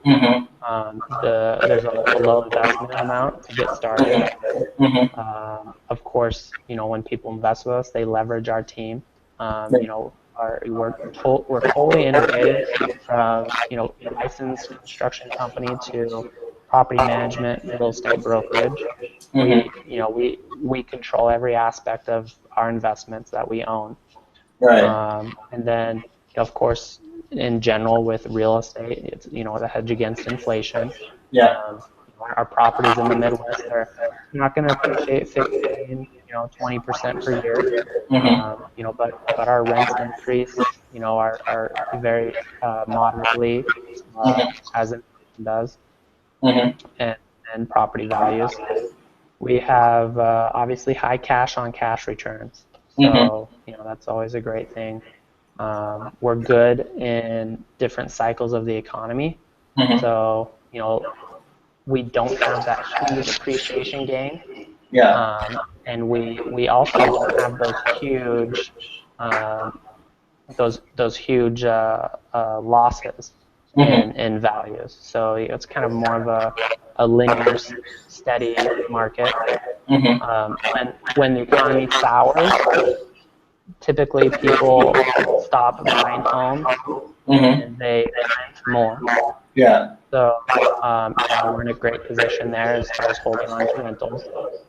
There's a low investment amount to get started. Of course, when people invest with us, they leverage our team. We're totally integrated from licensed construction company to property management, real estate brokerage. We control every aspect of our investments that we own. Right. And then, of course, in general with real estate, it's the hedge against inflation. Yeah. Our properties in the Midwest are not going to appreciate 15, 20% per year. But our rents increase, are very moderately, as inflation does, and property values. We have obviously high cash-on-cash returns, so that's always a great thing. We're good in different cycles of the economy, so we don't have that huge appreciation gain. Yeah. And we also don't have those huge losses in values. So it's kind of more of a linear, steady market. When the economy sours, typically people stop buying homes and they rent more. Yeah. So we're in a great position there as far as holding on to rentals.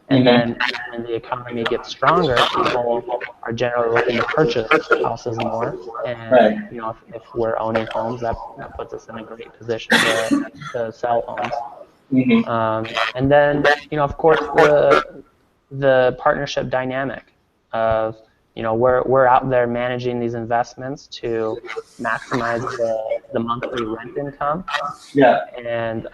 And then when the economy gets stronger, people are generally looking to purchase houses more. And if we're owning homes, that puts us in a great position to sell homes. And then of course the partnership dynamic of we're out there managing these investments to maximize the monthly rent income. Yeah. And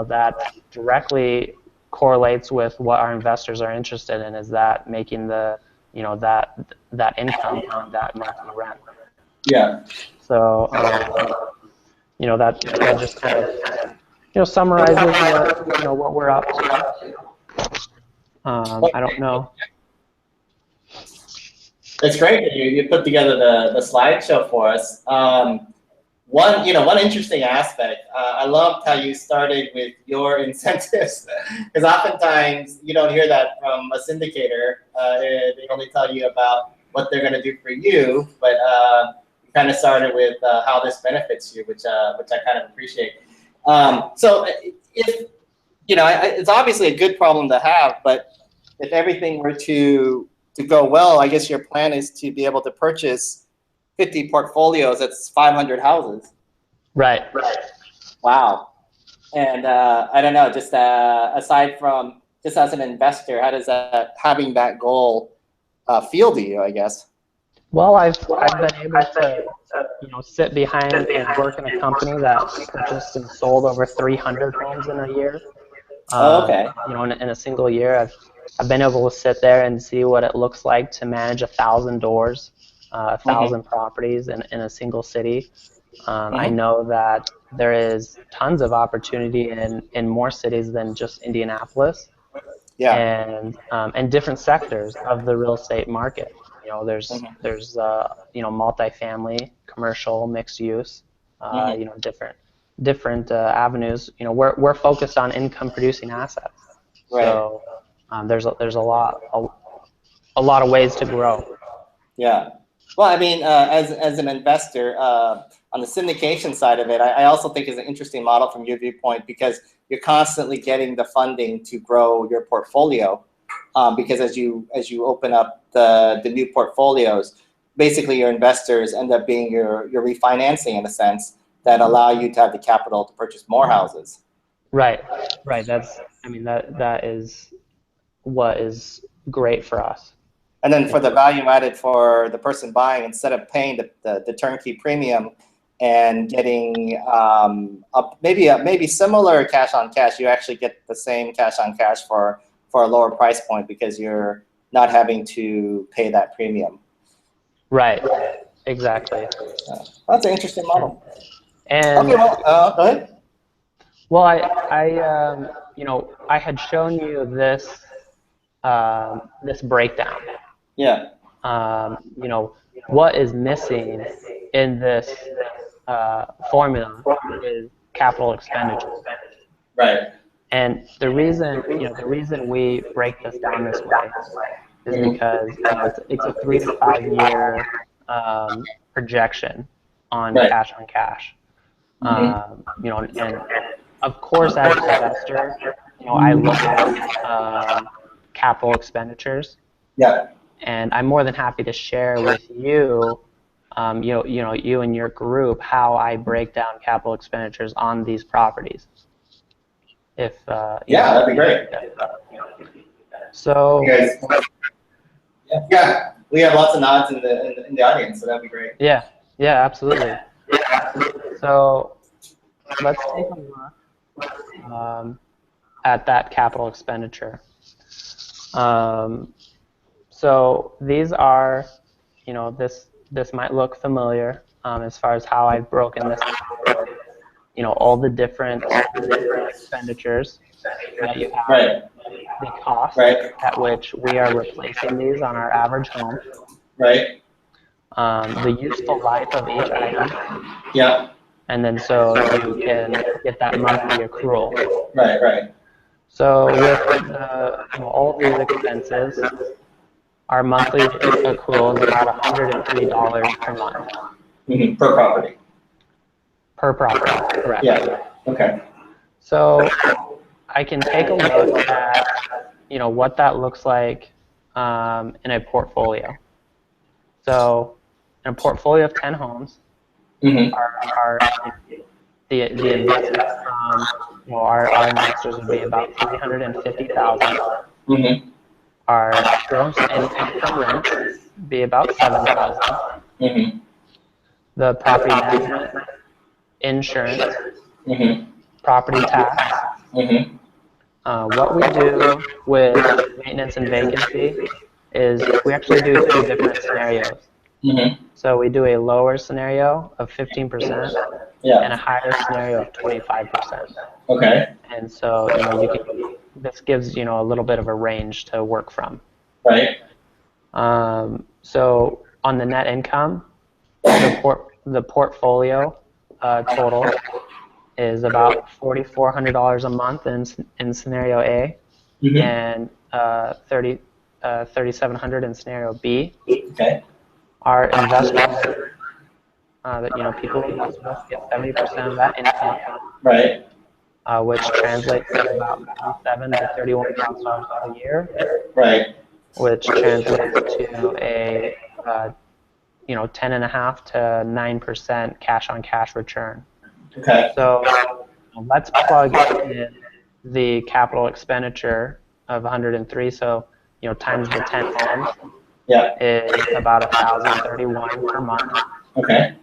that directly correlates with what our investors are interested in, is that making that income on that monthly rent. Yeah. So that just kind of summarizes what we're up to. I don't know. It's great that you put together the slideshow for us. One interesting aspect, I loved how you started with your incentives, because oftentimes you don't hear that from a syndicator. They only tell you about what they're going to do for you, but you kind of started with how this benefits you, which I kind of appreciate. So if it's obviously a good problem to have, but if everything were to go well, I guess your plan is to be able to purchase 50 portfolios. That's 500 houses. Right. Wow. And I don't know, just aside from just as an investor, how does having that goal feel to you, I guess? Well, I've been able to sit behind and work in a company that purchased and sold over 300 homes in a year. Okay. In a single year, I've been able to sit there and see what it looks like to manage 1,000 doors, 1,000 properties in a single city. I know that there is tons of opportunity in more cities than just Indianapolis. Yeah. And different sectors of the real estate market. There's multifamily, commercial, mixed use, different avenues. We're focused on income producing assets. Right. So there's a lot of ways to grow. Yeah. Well, I mean, as an investor, on the syndication side of it, I also think is an interesting model from your viewpoint, because you're constantly getting the funding to grow your portfolio. Because as you open up the new portfolios, basically your investors end up being your refinancing in a sense that allow you to have the capital to purchase more houses. Right. That is what is great for us. And then for the value added for the person buying, instead of paying the turnkey premium and getting maybe similar cash on cash, you actually get the same cash on cash for a lower price point because you're not having to pay that premium. Right. Exactly. That's an interesting model. And okay, well, go ahead. Well, I had shown you this this breakdown. Yeah. What is missing in this formula is capital expenditure. Right. And the reason we break this down this way is because it's a 3 to 5 year projection on cash on cash. And of course, as an investor, I look at capital expenditures. Yeah. And I'm more than happy to share with you, you and your group, how I break down capital expenditures on these properties. If that'd be great. So. Yeah, we have lots of nods in the audience, so that'd be great. Yeah, absolutely. So let's take a look at that capital expenditure. So these are, this might look familiar as far as how I've broken this down. All the different expenditures that you have. Right. The cost at which we are replacing these on our average home. Right. The useful life of each item. Yeah. And then so you can get that monthly accrual. Right. So with all these expenses, our monthly accrual is about $103 per month. Mm-hmm. Per property. Per property, correct. Yeah. Okay. So I can take a look at what that looks like in a portfolio. So in a portfolio of 10 homes, the investment from our investors would be about $350,000. Mm-hmm. Our gross income from rent would be about $7,000. Mm-hmm. The property management, insurance, property tax. What we do with maintenance and vacancy is we actually do 2 different scenarios. So we do a lower scenario of 15% and a higher scenario of 25%. Okay. And so this gives a little bit of a range to work from. Right. So on the net income, the portfolio total is about $4,400 a month in scenario A, and $3,700 in scenario B. Okay. Our investors, people who invest with us get 70% of that income. Right. Which translates to about $37,000 to $31,000 a year. Right. Which translates to a 10.5% to 9% cash on cash return. Okay. So let's plug in the capital expenditure of 103. So times the 10 homes. Yeah. Is about $1,031 per month. Okay.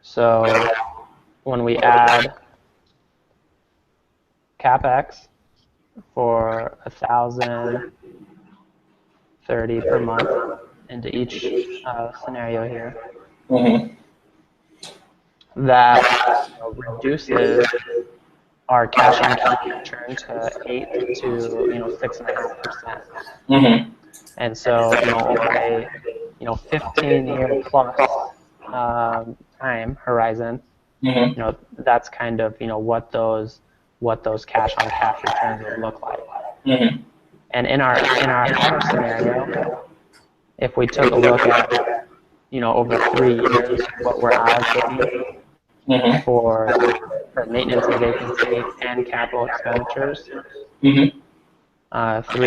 So when we add CapEx for $1,030 per month into each scenario here, that reduces our cash on cash return to 8 to 6.5%. And so over a 15-year plus time horizon, that's kind of what those cash on cash returns would look like. And in our other scenario, if we took a look at over 3 years what we're allocating for maintenance and vacancy and capital expenditures, 3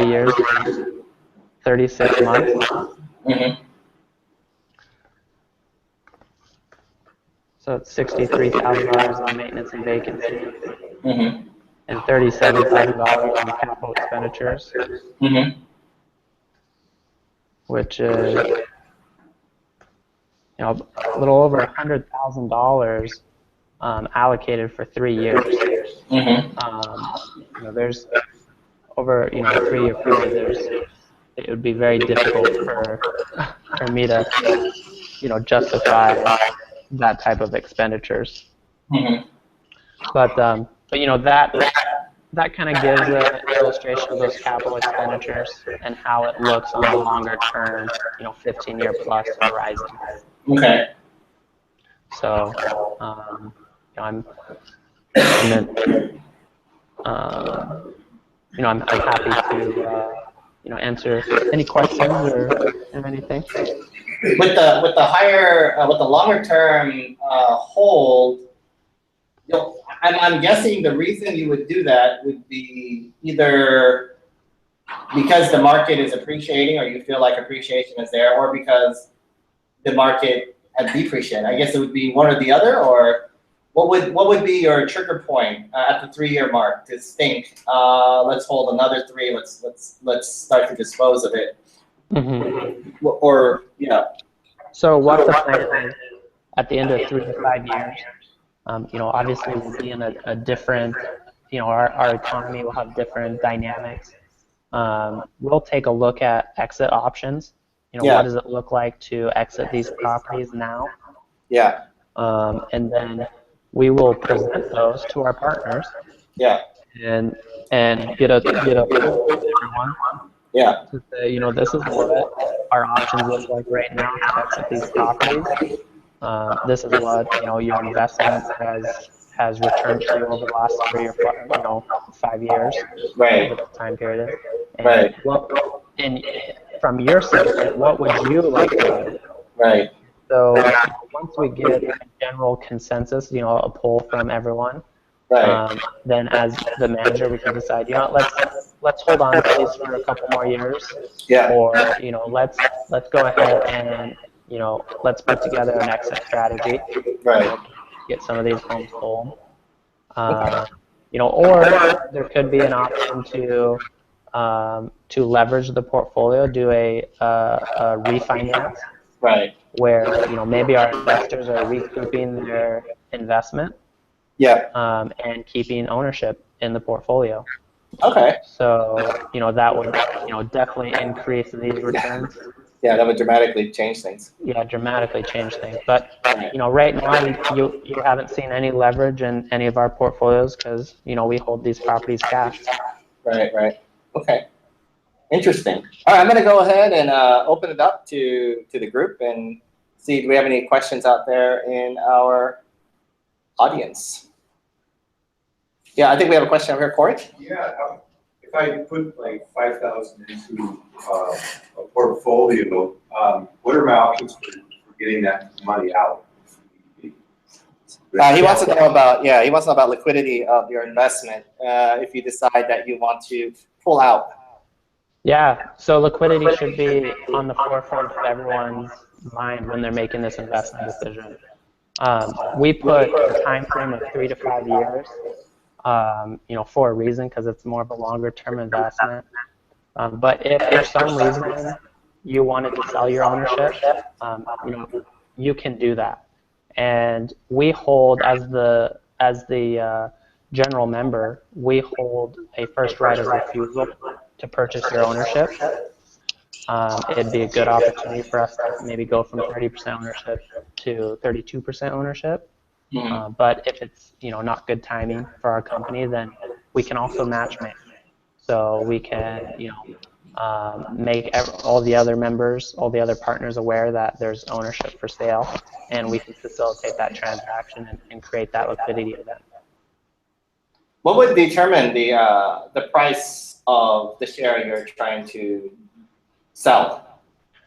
years, 36 months. So it's $63,000 on maintenance and vacancy, and $37,000 on capital expenditures. which is a little over $100,000 allocated for 3 years. There's over a 3-year period. It would be very difficult for me to justify that type of expenditures. But that kind of gives an illustration of those capital expenditures and how it looks on a longer term, 15-year plus horizon. Okay. So, I'm happy to answer any questions or anything. With the longer term hold, I'm guessing the reason you would do that would be either because the market is appreciating, or you feel like appreciation is there, or because the market had depreciated. I guess it would be one or the other. Or what would be your trigger point at the 3-year mark to think, let's hold another 3, let's start to dispose of it? Or So what the plan is at the end of 3 to 5 years, obviously we'll be in a different, our economy will have different dynamics. We'll take a look at exit options. What does it look like to exit these properties now? Yeah. And then we will present those to our partners. Yeah. And get a poll with everyone. Yeah. To say, this is what our options look like right now to exit these properties. This is what your investment has returned to you over the last 3 or 5 years. Right. Over the time period. And Right. From your standpoint, what would you like to do? Right. So once we get a general consensus, a poll from everyone, right. Then as the manager, we can decide, let's hold on to these for a couple more years. Yeah. Or, let's go ahead and, let's put together an exit strategy. Right. Get some of these homes sold. Or there could be an option to leverage the portfolio, do a refinance. Right. Where, maybe our investors are recouping their investment. Yeah. And keeping ownership in the portfolio. Okay. So, that would, definitely increase these returns. Yeah, that would dramatically change things. Yeah, dramatically change things. But, right now, you haven't seen any leverage in any of our portfolios because, we hold these properties cash. Right, right. Okay. Interesting. All right, I'm going to go ahead and open it up to the group and see if we have any questions out there in our audience. Yeah, I think we have a question over here, Corey. Yeah, if I put like 5,000 into a portfolio, what are my options for getting that money out? He wants to know about liquidity of your investment if you decide that you want to pull out. Yeah, so liquidity should be on the forefront of everyone's mind when they're making this investment decision. We put a time frame of 3 to 5 years, for a reason, because it's more of a longer term investment. But if for some reason you wanted to sell your ownership, you can do that. And we hold, as the general member, we hold a first right of refusal to purchase your ownership. It'd be a good opportunity for us to maybe go from 30% ownership to 32% ownership. But if it's not good timing for our company, then we can also match make. So we can make all the other members, all the other partners aware that there's ownership for sale, and we can facilitate that transaction and create that liquidity event. What would determine the price of the share you're trying to sell?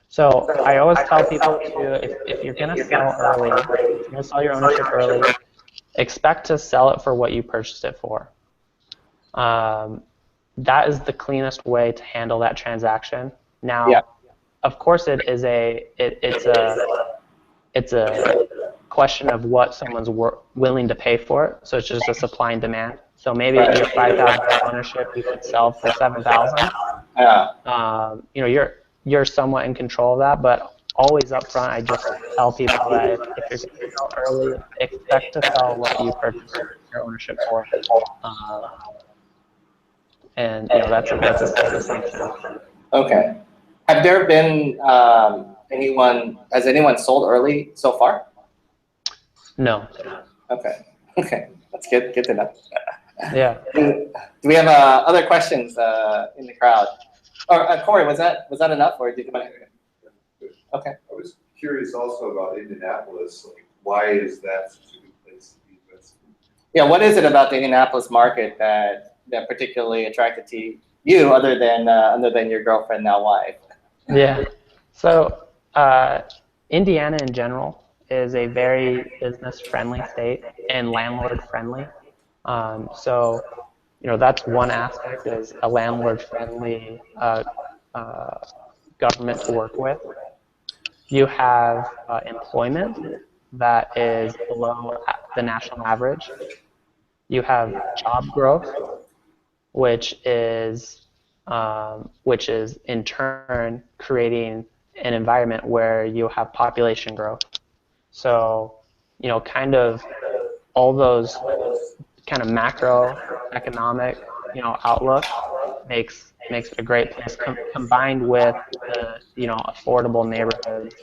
So I always tell people if you're going to sell early, if you're going to sell your ownership early, expect to sell it for what you purchased it for. That is the cleanest way to handle that transaction. Now, of course, it's a question of what someone's willing to pay for it. So it's just a supply and demand. So maybe your 5,000 ownership you could sell for 7,000. Yeah. you're somewhat in control of that, but always up front, I just tell people that if you're going to sell early, expect to sell what you purchased your ownership for. And that's a safe assumption. Okay. Have there been has anyone sold early so far? No. Okay. Okay. That's good. Good to know. Yeah. Do we have other questions in the crowd? Or Corey, was that enough, or did you want to? Okay. I was curious also about Indianapolis. Like, why is that such a good place to be invested? Yeah. What is it about the Indianapolis market that particularly attracted to you, other than your girlfriend, now wife? Yeah. So Indiana in general is a very business-friendly state and landlord-friendly. So that's one aspect, is a landlord-friendly government to work with. You have employment that is below the national average. You have job growth, which is in turn creating an environment where you have population growth. So, kind of all those kind of macroeconomic, outlook makes it a great place, combined with the, affordable neighborhoods,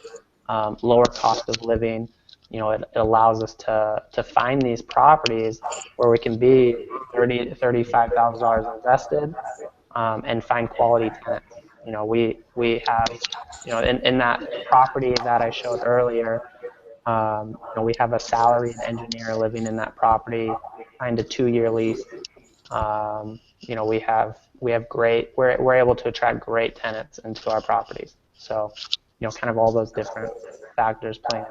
lower cost of living. It allows us to find these properties where we can be $35,000 invested, and find quality tenants. We have, in that property that I showed earlier, we have a salaried engineer living in that property, signed a 2-year lease. We have great. We're able to attract great tenants into our properties. So, kind of all those different factors playing.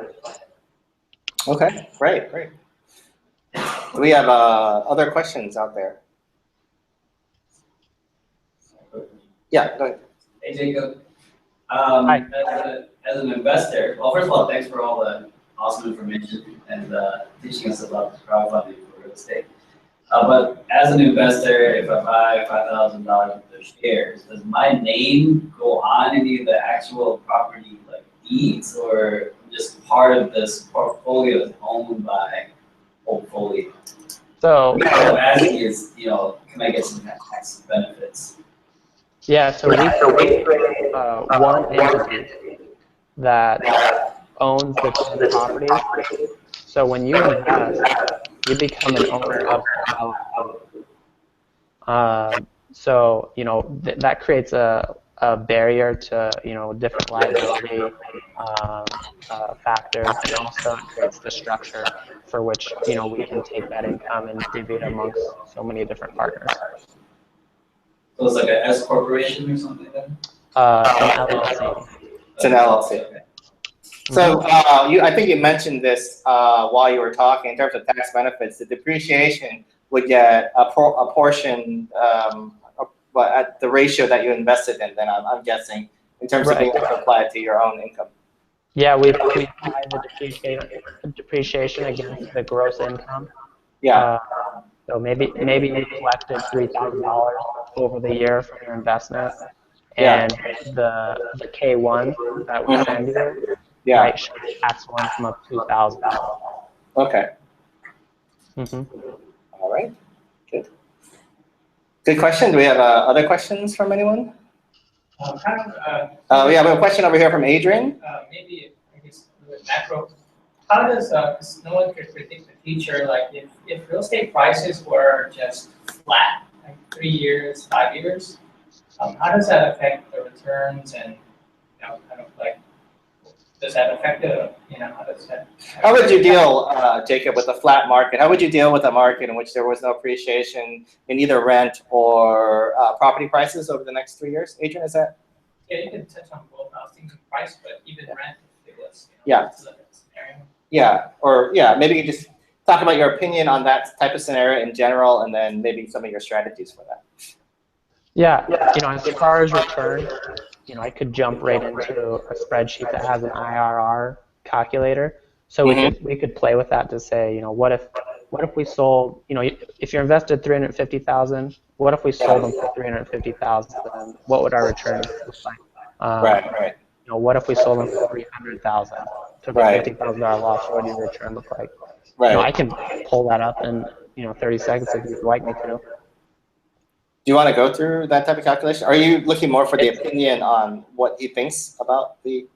Okay, great. Do we have other questions out there? Yeah, go ahead. Hey, Jacob. Hi. As an investor, well, first of all, thanks for all the awesome information and teaching us about crowdfunding for real estate. But as an investor, if I buy $5,000 worth of shares, does my name go on any of the actual property deeds, or just part of this portfolio is owned by portfolio? So what I'm asking is, can I get some tax benefits? Yeah, so we create one entity that owns the 10 properties. So when you invest, you become an owner of the LLC. So that creates a barrier to different liability factors, and also it creates the structure for which we can take that income and divvy it amongst so many different partners. So it's like an S corporation or something like that? An LLC. It's an LLC. So I think you mentioned this while you were talking in terms of tax benefits. The depreciation would get a portion, but at the ratio that you invested in. Then I'm guessing in terms of being able to apply it to your own income. Yeah, we apply the depreciation against the gross income. Yeah. So maybe you collected $3,000 over the year from your investment, and the K1 that we send you might show a tax one from up to $2,000. Okay. All right. Good. Good question. Do we have other questions from anyone? We have a question over here from Adrian. Maybe, I guess, with macro. How does, because no one could predict the future, like if real estate prices were just flat, like 3 years, 5 years, how does that affect the returns, and kind of like, does that affect it? How does that? How would you deal, Jacob, with a flat market? How would you deal with a market in which there was no appreciation in either rent or property prices over the next 3 years? Adrian, is that? Yeah, you can touch on both housing and price, but even rent, if it was, scenario. Yeah, or maybe you just talk about your opinion on that type of scenario in general, and then maybe some of your strategies for that. Yeah, as far as return, I could jump right into a spreadsheet that has an IRR calculator. So we could play with that to say, what if we sold, if you're invested $350,000, what if we sold them for $350,000? What would our return look like? Right. You know, what if we sold them for 300,000? Took a $50,000 loss. What does your return look like? Right. You know, I can pull that up in 30 seconds if you'd like me to. Do you want to go through that type of calculation? Are you looking more for the opinion on what he thinks about the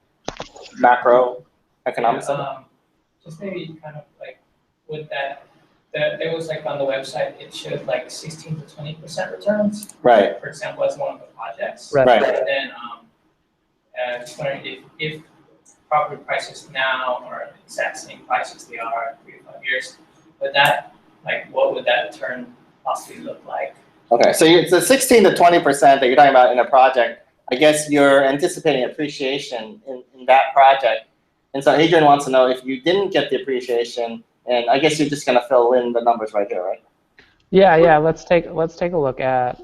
macroeconomics of it? Just maybe kind of like with that, there was like on the website, it showed like 16 to 20% returns. Right. For example, as one of the projects. Right. And then just wondering if property prices now are the exact same prices they are 3 to 5 years, would that, like, what would that return possibly look like? Okay, so it's the 16 to 20% that you're talking about in a project. I guess you're anticipating appreciation in that project. And so Adrian wants to know if you didn't get the appreciation, and I guess you're just going to fill in the numbers right here, right? Yeah. Let's take a look at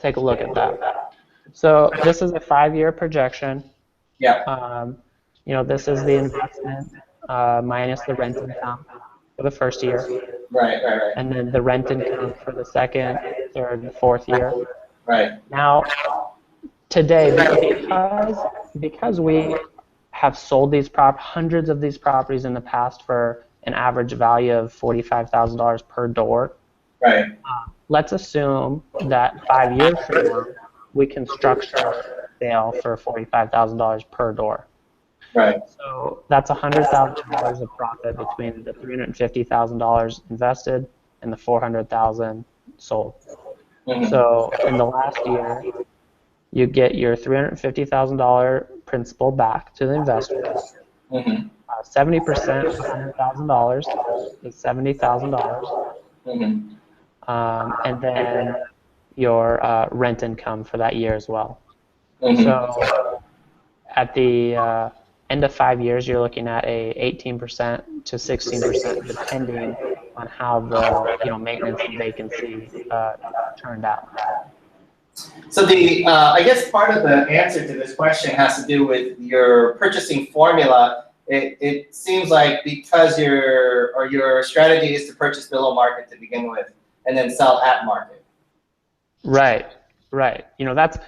that. So this is a 5-year projection. Yeah. You know, this is the investment minus the rent income for the first year. Right. And then the rent income for the second, third, and fourth year. Right. Now, today, because we have sold these hundreds of these properties in the past for an average value of $45,000 per door. Right. Let's assume that 5 years from now, we can structure a sale for $45,000 per door. Right. So that's $100,000 of profit between the $350,000 invested and the $400,000 sold. Mm-hmm. So in the last year, you get your $350,000 principal back to the investor. Mm-hmm. 70% of $100,000 is $70,000. Mm-hmm. And then your rent income for that year as well. Mm-hmm. So at the end of 5 years, you're looking at a 18% to 16%, depending on how the maintenance and vacancy turned out. So I guess part of the answer to this question has to do with your purchasing formula. It seems like because your strategy is to purchase below market to begin with, and then sell at market. Right. You know, that's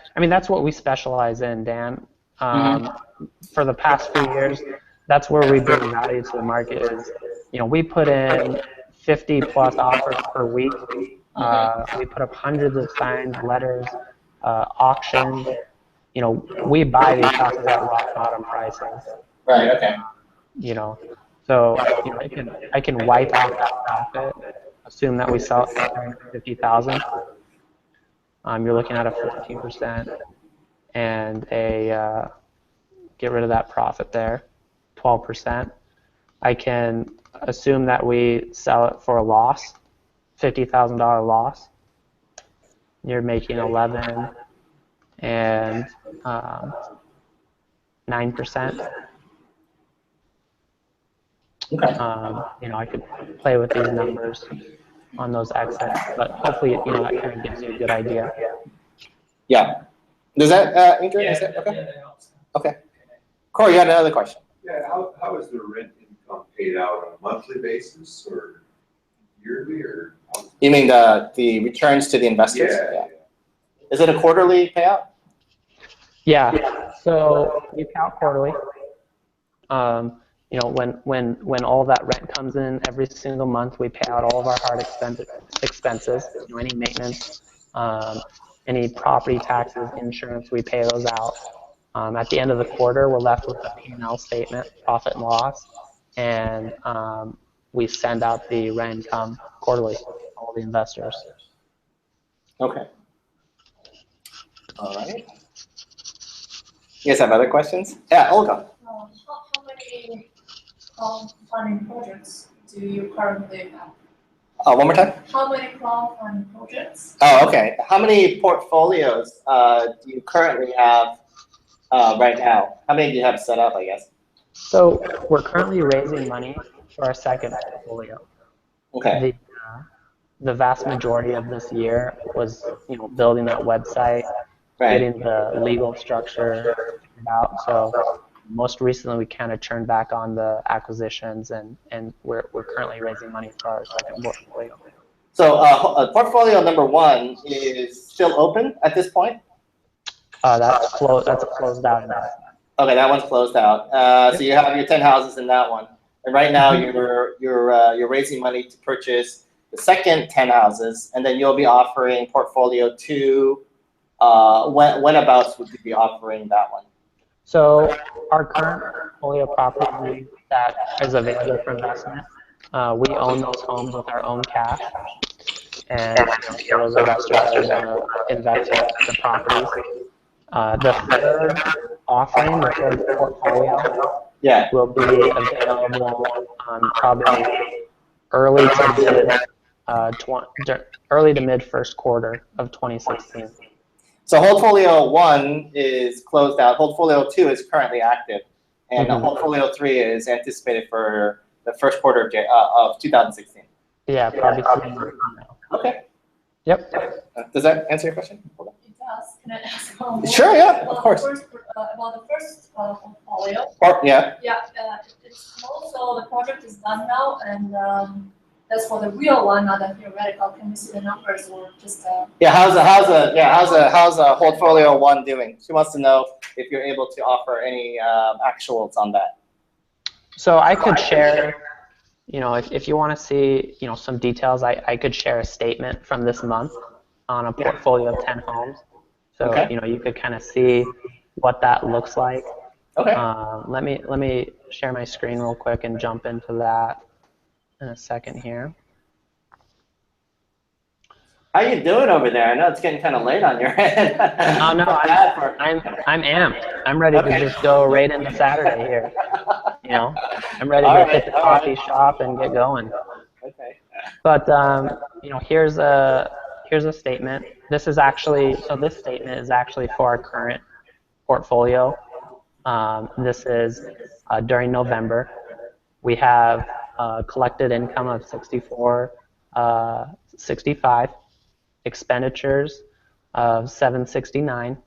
what we specialize in, Dan. For the past few years, that's where we bring value to the market. Is we put in 50 plus offers per week. We put up hundreds of signed letters, auctions. We buy these houses at rock bottom prices. Right. Okay. So I can wipe out that profit. Assume that we sell it for $50,000. You're looking at a 15% and a get rid of that profit there, 12%. I can assume that we sell it for a loss, $50,000 loss. You're making 11 and 9%. Okay. I could play with these numbers on those exits, but hopefully, that kind of gives you a good idea. Yeah. Does that, Adrian? Yeah, is that okay? Yeah, that helps. Okay. Corey, you had another question. Yeah, how is the rent income paid out on a monthly basis or yearly or? You mean the returns to the investors? Yeah. Is it a quarterly payout? Yeah. So you count quarterly. When all that rent comes in every single month, we pay out all of our hard expenses, any maintenance, any property taxes, insurance, we pay those out. At the end of the quarter, we're left with a P&L statement, profit and loss, and we send out the rent income quarterly to all the investors. Okay. All right. You guys have other questions? Yeah, Olga. How many crowdfunding projects do you currently have? One more time? How many crowdfunding projects? Oh, okay. How many portfolios do you currently have right now? How many do you have set up, I guess? So we're currently raising money for our second portfolio. Okay. The vast majority of this year was, building that website, Right. getting the legal structure figured out. So most recently, we kind of turned back on the acquisitions, and we're currently raising money for our second portfolio. So portfolio number 1 is still open at this point? That's a closed out investment. Okay, that one's closed out. So you have your 10 houses in that one, and right now you're raising money to purchase the second 10 houses, and then you'll be offering portfolio 2. Whenabouts would you be offering that one? So our current portfolio property that is available for investment, we own those homes with our own cash, and for those investors that are going to invest in the properties. The third offering, the third portfolio, will be available probably early to mid first quarter of 2016. So Portfolio 1 is closed out. Portfolio 2 is currently active, and Portfolio 3 is anticipated for the first quarter of 2016. Yeah, probably 3 months from now. Okay. Yep. Does that answer your question? It does. Can I ask one more? Sure, yeah, of course. About the first portfolio. Yeah. Yeah, it's also the project is done now, and that's for the real one, not the theoretical. Can we see the numbers or just? Yeah, how's a Portfolio 1 doing? She wants to know if you're able to offer any actuals on that. So I could share, if you want to see, some details, I could share a statement from this month on a portfolio of 10 homes. So, you could kind of see what that looks like. Okay. Let me share my screen real quick and jump into that in a second here. How you doing over there? I know it's getting kind of late on your end. Oh no, I'm amped. I'm ready to just go right into Saturday here. I'm ready to hit the coffee shop and get going. Okay. But here's a statement. This statement is actually for our current portfolio. This is during November. We have collected income of $64.65, expenditures of $769.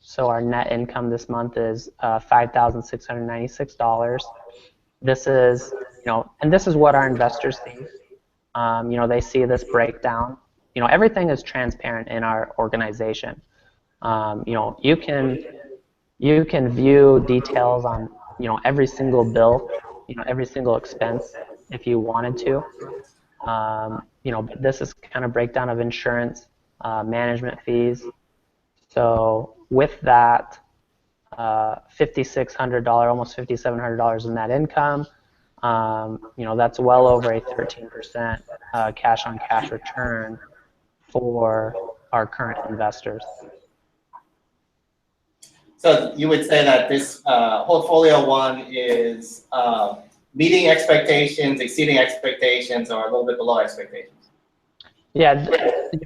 So our net income this month is $5,696. This is, and this is what our investors see. They see this breakdown. Everything is transparent in our organization. You can view details on, every single bill, every single expense if you wanted to. But this is kind of breakdown of insurance, management fees. So with that, $5,600, almost $5,700 in net income, that's well over a 13% cash on cash return for our current investors. So you would say that this Portfolio 1 is meeting expectations, exceeding expectations, or a little bit below expectations? Yeah,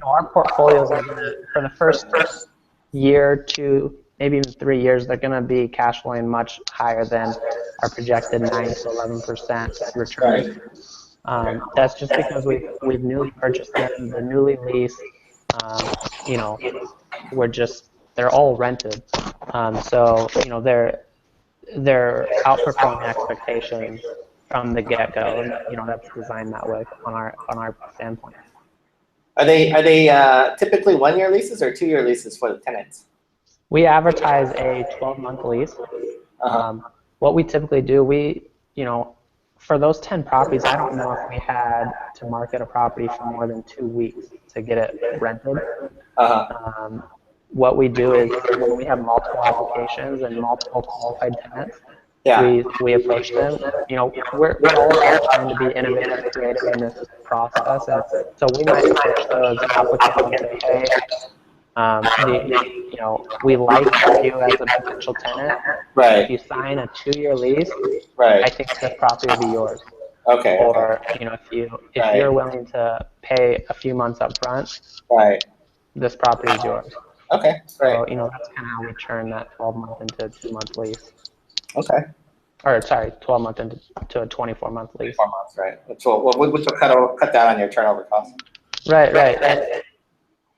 our portfolios are for the first year, 2, maybe even 3 years, they're going to be cash flowing much higher than our projected 9 to 11% return. Right. That's just because we've newly purchased them, they're newly leased. They're all rented. So they're outperforming expectations from the get-go, and that's designed that way on our standpoint. Are they typically 1-year leases or 2-year leases for the tenants? We advertise a 12-month lease. What we typically do, for those 10 properties, I don't know if we had to market a property for more than 2 weeks to get it rented. What we do is when we have multiple applications and multiple qualified tenants, we approach them. We're all about trying to be innovative, creative in this process, and so we might approach those applicants and say, hey, we like you as a potential tenant. Right. If you sign a 2-year lease, right, I think this property will be yours. Okay. Or if you're willing to pay a few months up front, right, this property is yours. Okay. So that's kind of how we turn that 12-month into a 2-month lease. Okay. Or sorry, 12-month into a 24-month lease. 4 months, right? Which will cut down on your turnover costs. Right. And,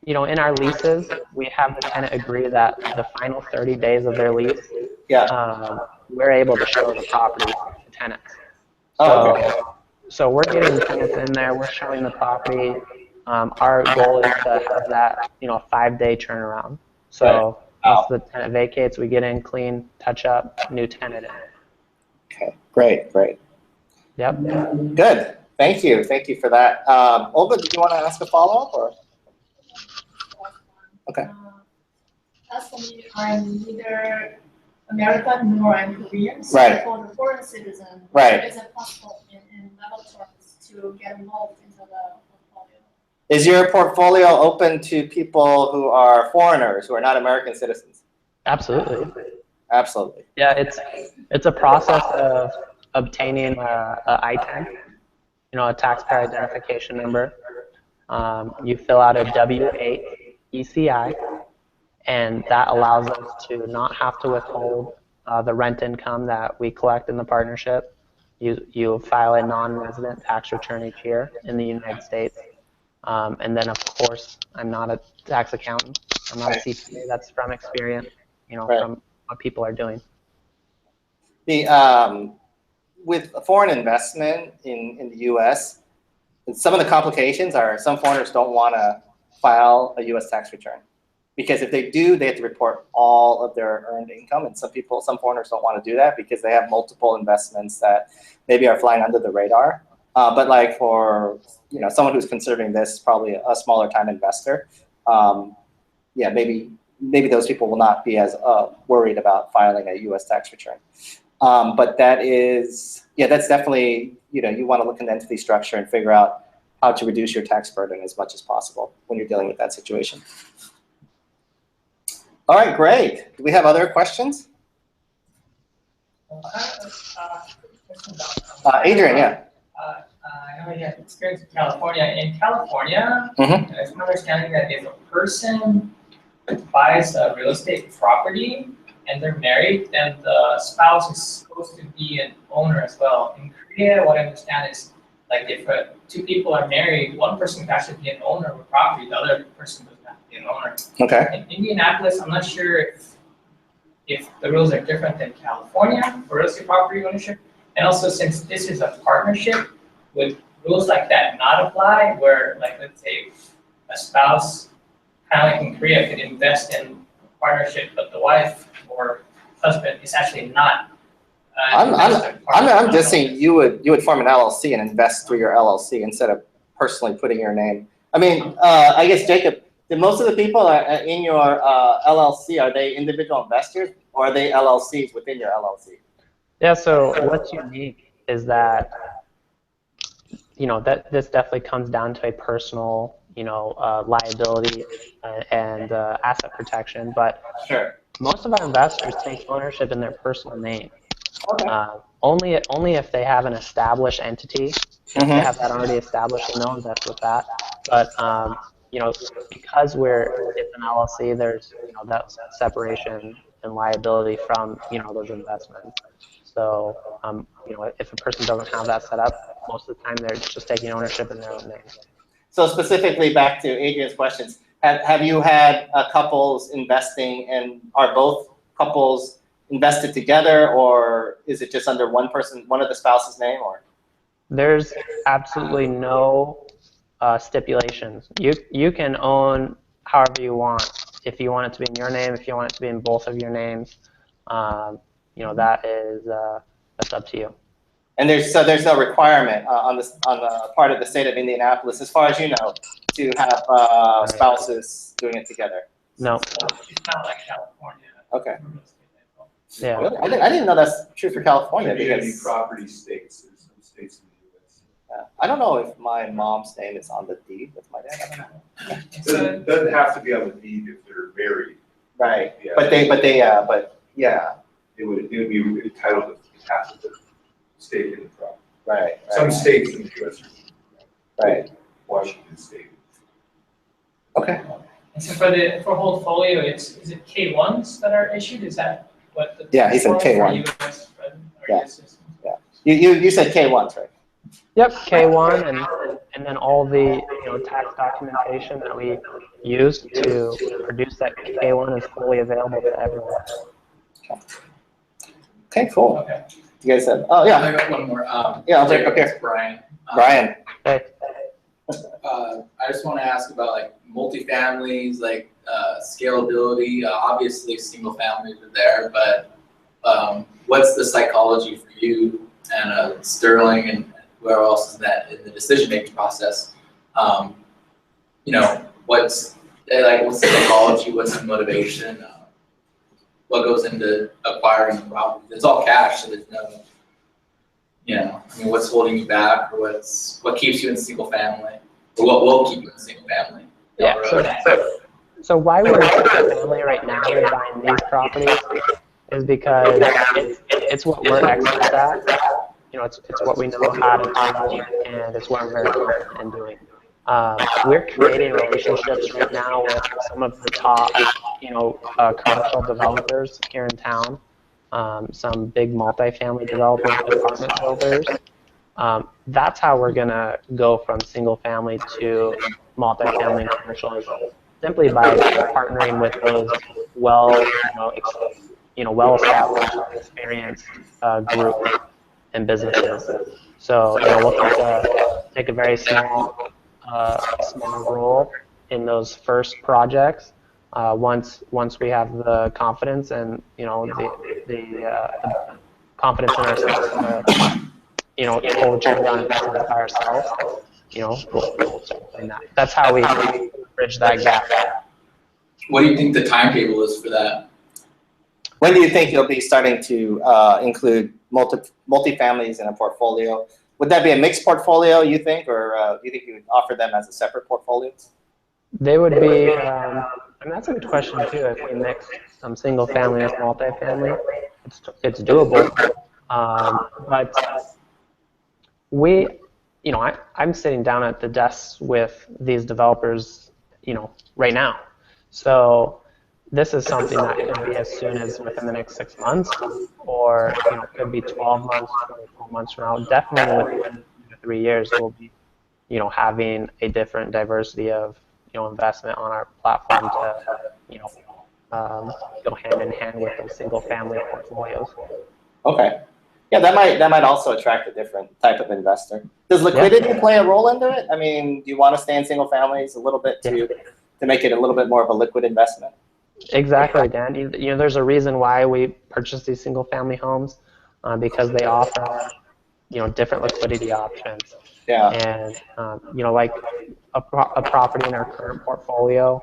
in our leases, we have the tenant agree that the final 30 days of their lease, we're able to show the property to tenants. So we're getting tenants in there, we're showing the property. Our goal is to have that, 5-day turnaround. So Once the tenant vacates, we get in, clean, touch up, new tenant in. Okay, great, great. Yep. Good. Thank you for that. Olga, did you want to ask a follow-up or? Okay. As for me, I'm neither American nor I'm Korean. So Right. for the foreign citizen, Right. is it possible in level terms to get involved into the portfolio? Is your portfolio open to people who are foreigners, who are not American citizens? Absolutely. Absolutely. Yeah, it's a process of obtaining a ITIN, a taxpayer identification number. You fill out a W-8 ECI, and that allows us to not have to withhold the rent income that we collect in the partnership. You file a non-resident tax return each year in the United States. And then, of course, I'm not a tax accountant. I'm not a CPA. That's from experience, from what people are doing. With a foreign investment in the U.S., some of the complications are some foreigners don't want to file a U.S. tax return. Because if they do, they have to report all of their earned income, and some foreigners don't want to do that because they have multiple investments that maybe are flying under the radar. But like for someone who's considering this, probably a smaller time investor, yeah, maybe those people will not be as worried about filing a U.S. tax return. But that's definitely you want to look into the entity structure and figure out how to reduce your tax burden as much as possible when you're dealing with that situation. All right, great. Do we have other questions? Adrian, yeah. I know you have experience in California. In California, it's my understanding that if a person buys a real estate property and they're married, then the spouse is supposed to be an owner as well. In Korea, what I understand is like if two people are married, one person can actually be an owner of a property, the other person doesn't have to be an owner. Okay. In Indianapolis, I'm not sure if the rules are different than California for real estate property ownership. And also, since this is a partnership, would rules like that not apply? Where, like, let's say a spouse, kind of like in Korea, could invest in a partnership, but the wife or husband is actually not. I'm just saying you would form an LLC and invest through your LLC instead of personally putting your name. I mean, I guess Jacob, most of the people in your LLC, are they individual investors or are they LLCs within your LLC? Yeah. So what's unique is that that this definitely comes down to a personal liability and asset protection, but sure. Most of our investors take ownership in their personal name. Okay. Only if they have an established entity. If they have that already established, and they'll invest with that. But because it's an LLC, there's that separation and liability from those investments. So if a person doesn't have that set up, most of the time they're just taking ownership in their own name. So specifically back to Adrian's questions, have you had couples investing, and are both couples invested together, or is it just under one of the spouse's name? Or there's absolutely no stipulations. You can own however you want. If you want it to be in your name, if you want it to be in both of your names, that's up to you. And there's no requirement on the part of the state of Indianapolis, as far as you know, to have spouses doing it together. No. It's not like California. Okay. Yeah. Really? I didn't know that's true for California. Community property states. There's some states in the U.S. I don't know if my mom's name is on the deed with my dad. I don't know. It doesn't have to be on the deed if they're married. Right. Yeah. But yeah. It would be entitled to half of the stake in the property. Right. Some states in the U.S. Right. Washington State. Okay. And so for portfolio, is it K1s that are issued? Is that what the Yeah, he said K1. Yeah. You said K1s, right? Yep, K1 and then all the tax documentation that we use to produce that K1 is fully available to everyone. Okay, cool. Okay. You guys said, oh yeah. I got one more. Yeah, I'll take up here. Brian. Brian. Hey. I just want to ask about like multifamilies, like scalability. Obviously, single families are there, but what's the psychology for you and Sterling and whoever else is in the decision-making process? You know, what's the psychology? What's the motivation? What goes into acquiring the property? It's all cash, so there's no, you know, I mean, what's holding you back, or what keeps you in single family, or what will keep you in single family? Yeah. So why we're in single family right now and buying these properties is because it's what we're experts at. You know, it's what we know how to do, and it's what we're very confident in doing. We're creating relationships right now with some of the top, you know, commercial developers here in town, some big multifamily developers, apartment builders. That's how we're going to go from single family to multifamily and commercial, is simply by partnering with those well-established, experienced groups and businesses. So, you know, we'll take a very small role in those first projects. Once we have the confidence and, you know, the confidence in ourselves to, you know, pull the trigger on investments by ourselves, you know, we'll start doing that. That's how we bridge that gap. What do you think the timetable is for that? When do you think you'll be starting to include multifamilies in a portfolio? Would that be a mixed portfolio, you think, or do you think you would offer them as a separate portfolio? They would be, and that's a good question too. If we mix some single family with multifamily, it's doable. But you know, I'm sitting down at the desks with these developers, you know, right now. So this is something that could be as soon as within the next 6 months, or, you know, could be 12 months, 24 months from now. Definitely within 3 years, we'll be, you know, having a different diversity of, you know, investment on our platform to, you know, go hand in hand with those single family portfolios. Okay. Yeah, that might also attract a different type of investor. Does liquidity play a role into it? I mean, do you want to stay in single families a little bit to make it a little bit more of a liquid investment? Exactly, Dan. You know, there's a reason why we purchase these single family homes, because they offer, you know, different liquidity options. Yeah. And, you know, like a property in our current portfolio,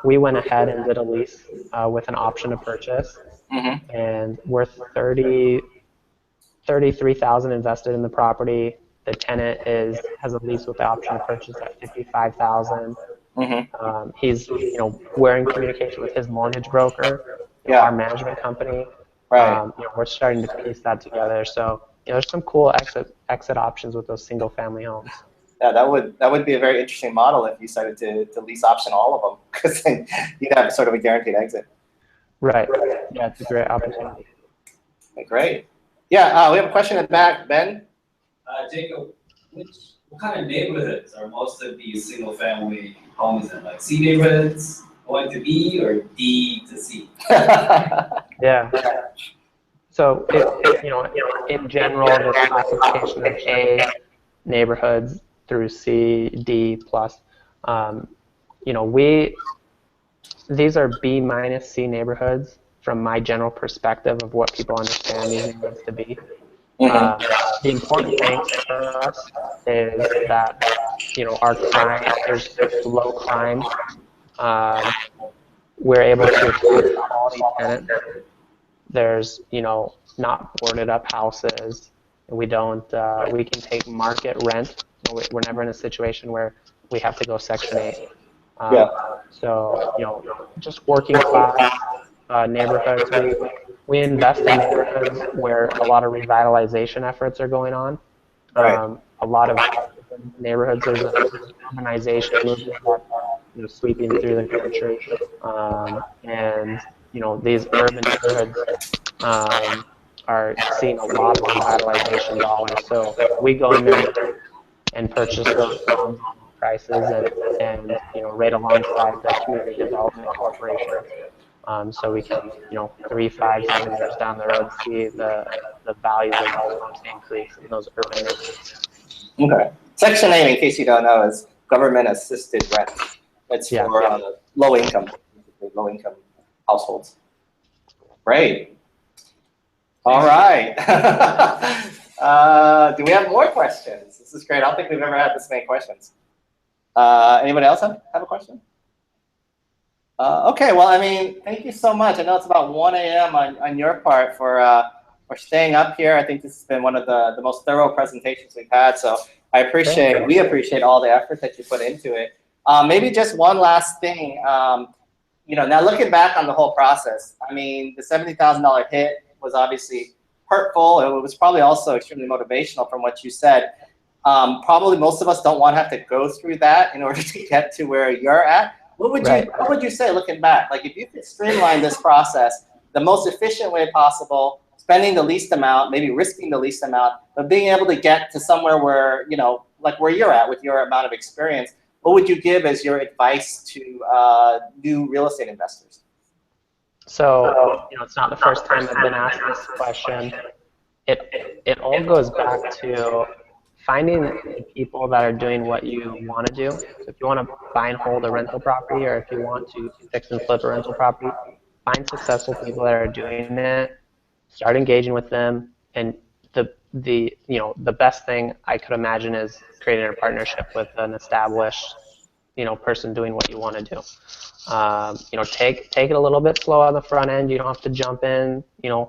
we went ahead and did a lease with an option to purchase, and we're 33,000 invested in the property. The tenant has a lease with the option to purchase at 55,000. He's, you know, we're in communication with his mortgage broker, our management company. Right. You know, we're starting to piece that together. So, you know, there's some cool exit options with those single family homes. Yeah, that would be a very interesting model if you decided to lease option all of them, because then you'd have sort of a guaranteed exit. Right. Yeah, it's a great opportunity. Okay, great. Yeah, we have a question in the back, Ben. Jacob, what kind of neighborhoods are most of these single family homes in? Like C neighborhoods, going to B, or D to C? Yeah. So, you know, in general, there's classification of A neighborhoods through C, D plus. You know, these are B minus C neighborhoods from my general perspective of what people understand these neighborhoods to be. The important thing for us is that, you know, our crime, there's low crime. We're able to attract quality tenants. There's, you know, not boarded up houses. We can take market rent. We're never in a situation where we have to go Section 8. So, you know, just working class neighborhoods. We invest in neighborhoods where a lot of revitalization efforts are going on. A lot of neighborhoods, there's an urbanization movement that, you know, sweeping through the country, and, you know, these urban neighborhoods are seeing a lot of revitalization dollars. So we go in there and purchase those homes prices and you know, right alongside the community development corporation. So we can, you know, 3, 5, 7 years down the road see the values of those homes increase in those urban neighborhoods. Okay. Section 8, in case you don't know, is government-assisted rent. It's for low-income households. Great. All right. Do we have more questions? This is great. I don't think we've ever had this many questions. Anybody else have a question? Okay, well, I mean, thank you so much. I know it's about 1 a.m. on your part for staying up here. I think this has been one of the most thorough presentations we've had, so we appreciate all the effort that you put into it. Maybe just one last thing. You know, now looking back on the whole process, I mean, the $70,000 hit was obviously hurtful. It was probably also extremely motivational from what you said. Probably most of us don't want to have to go through that in order to get to where you're at. What would you say looking back? Like if you could streamline this process the most efficient way possible, spending the least amount, maybe risking the least amount, but being able to get to somewhere where, you know, like where you're at with your amount of experience, what would you give as your advice to new real estate investors? So, you know, it's not the first time I've been asked this question. It all goes back to finding the people that are doing what you want to do. So if you want to buy and hold a rental property, or if you want to fix and flip a rental property, find successful people that are doing it, start engaging with them, and the best thing I could imagine is creating a partnership with an established, you know, person doing what you want to do. You know, take it a little bit slow on the front end. You don't have to jump in, you know,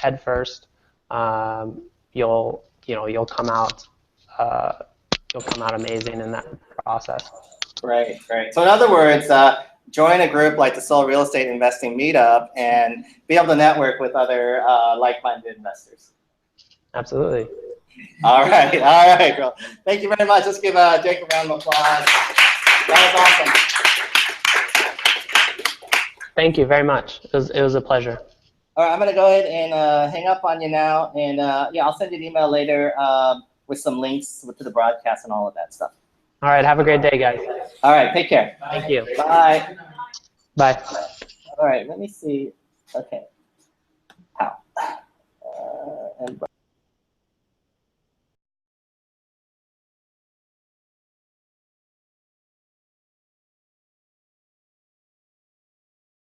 head first. You'll come out amazing in that process. Right. So in other words, join a group like the Seoul Real Estate Investing Meetup and be able to network with other like-minded investors. Absolutely. All right, girl. Thank you very much. Let's give Jake a round of applause. That was awesome. Thank you very much. It was a pleasure. All right, I'm gonna go ahead and hang up on you now, and yeah, I'll send you an email later with some links to the broadcast and all of that stuff. All right, have a great day, guys. All right, take care. Thank you. Bye. Bye. All right, let me see. Okay. How? And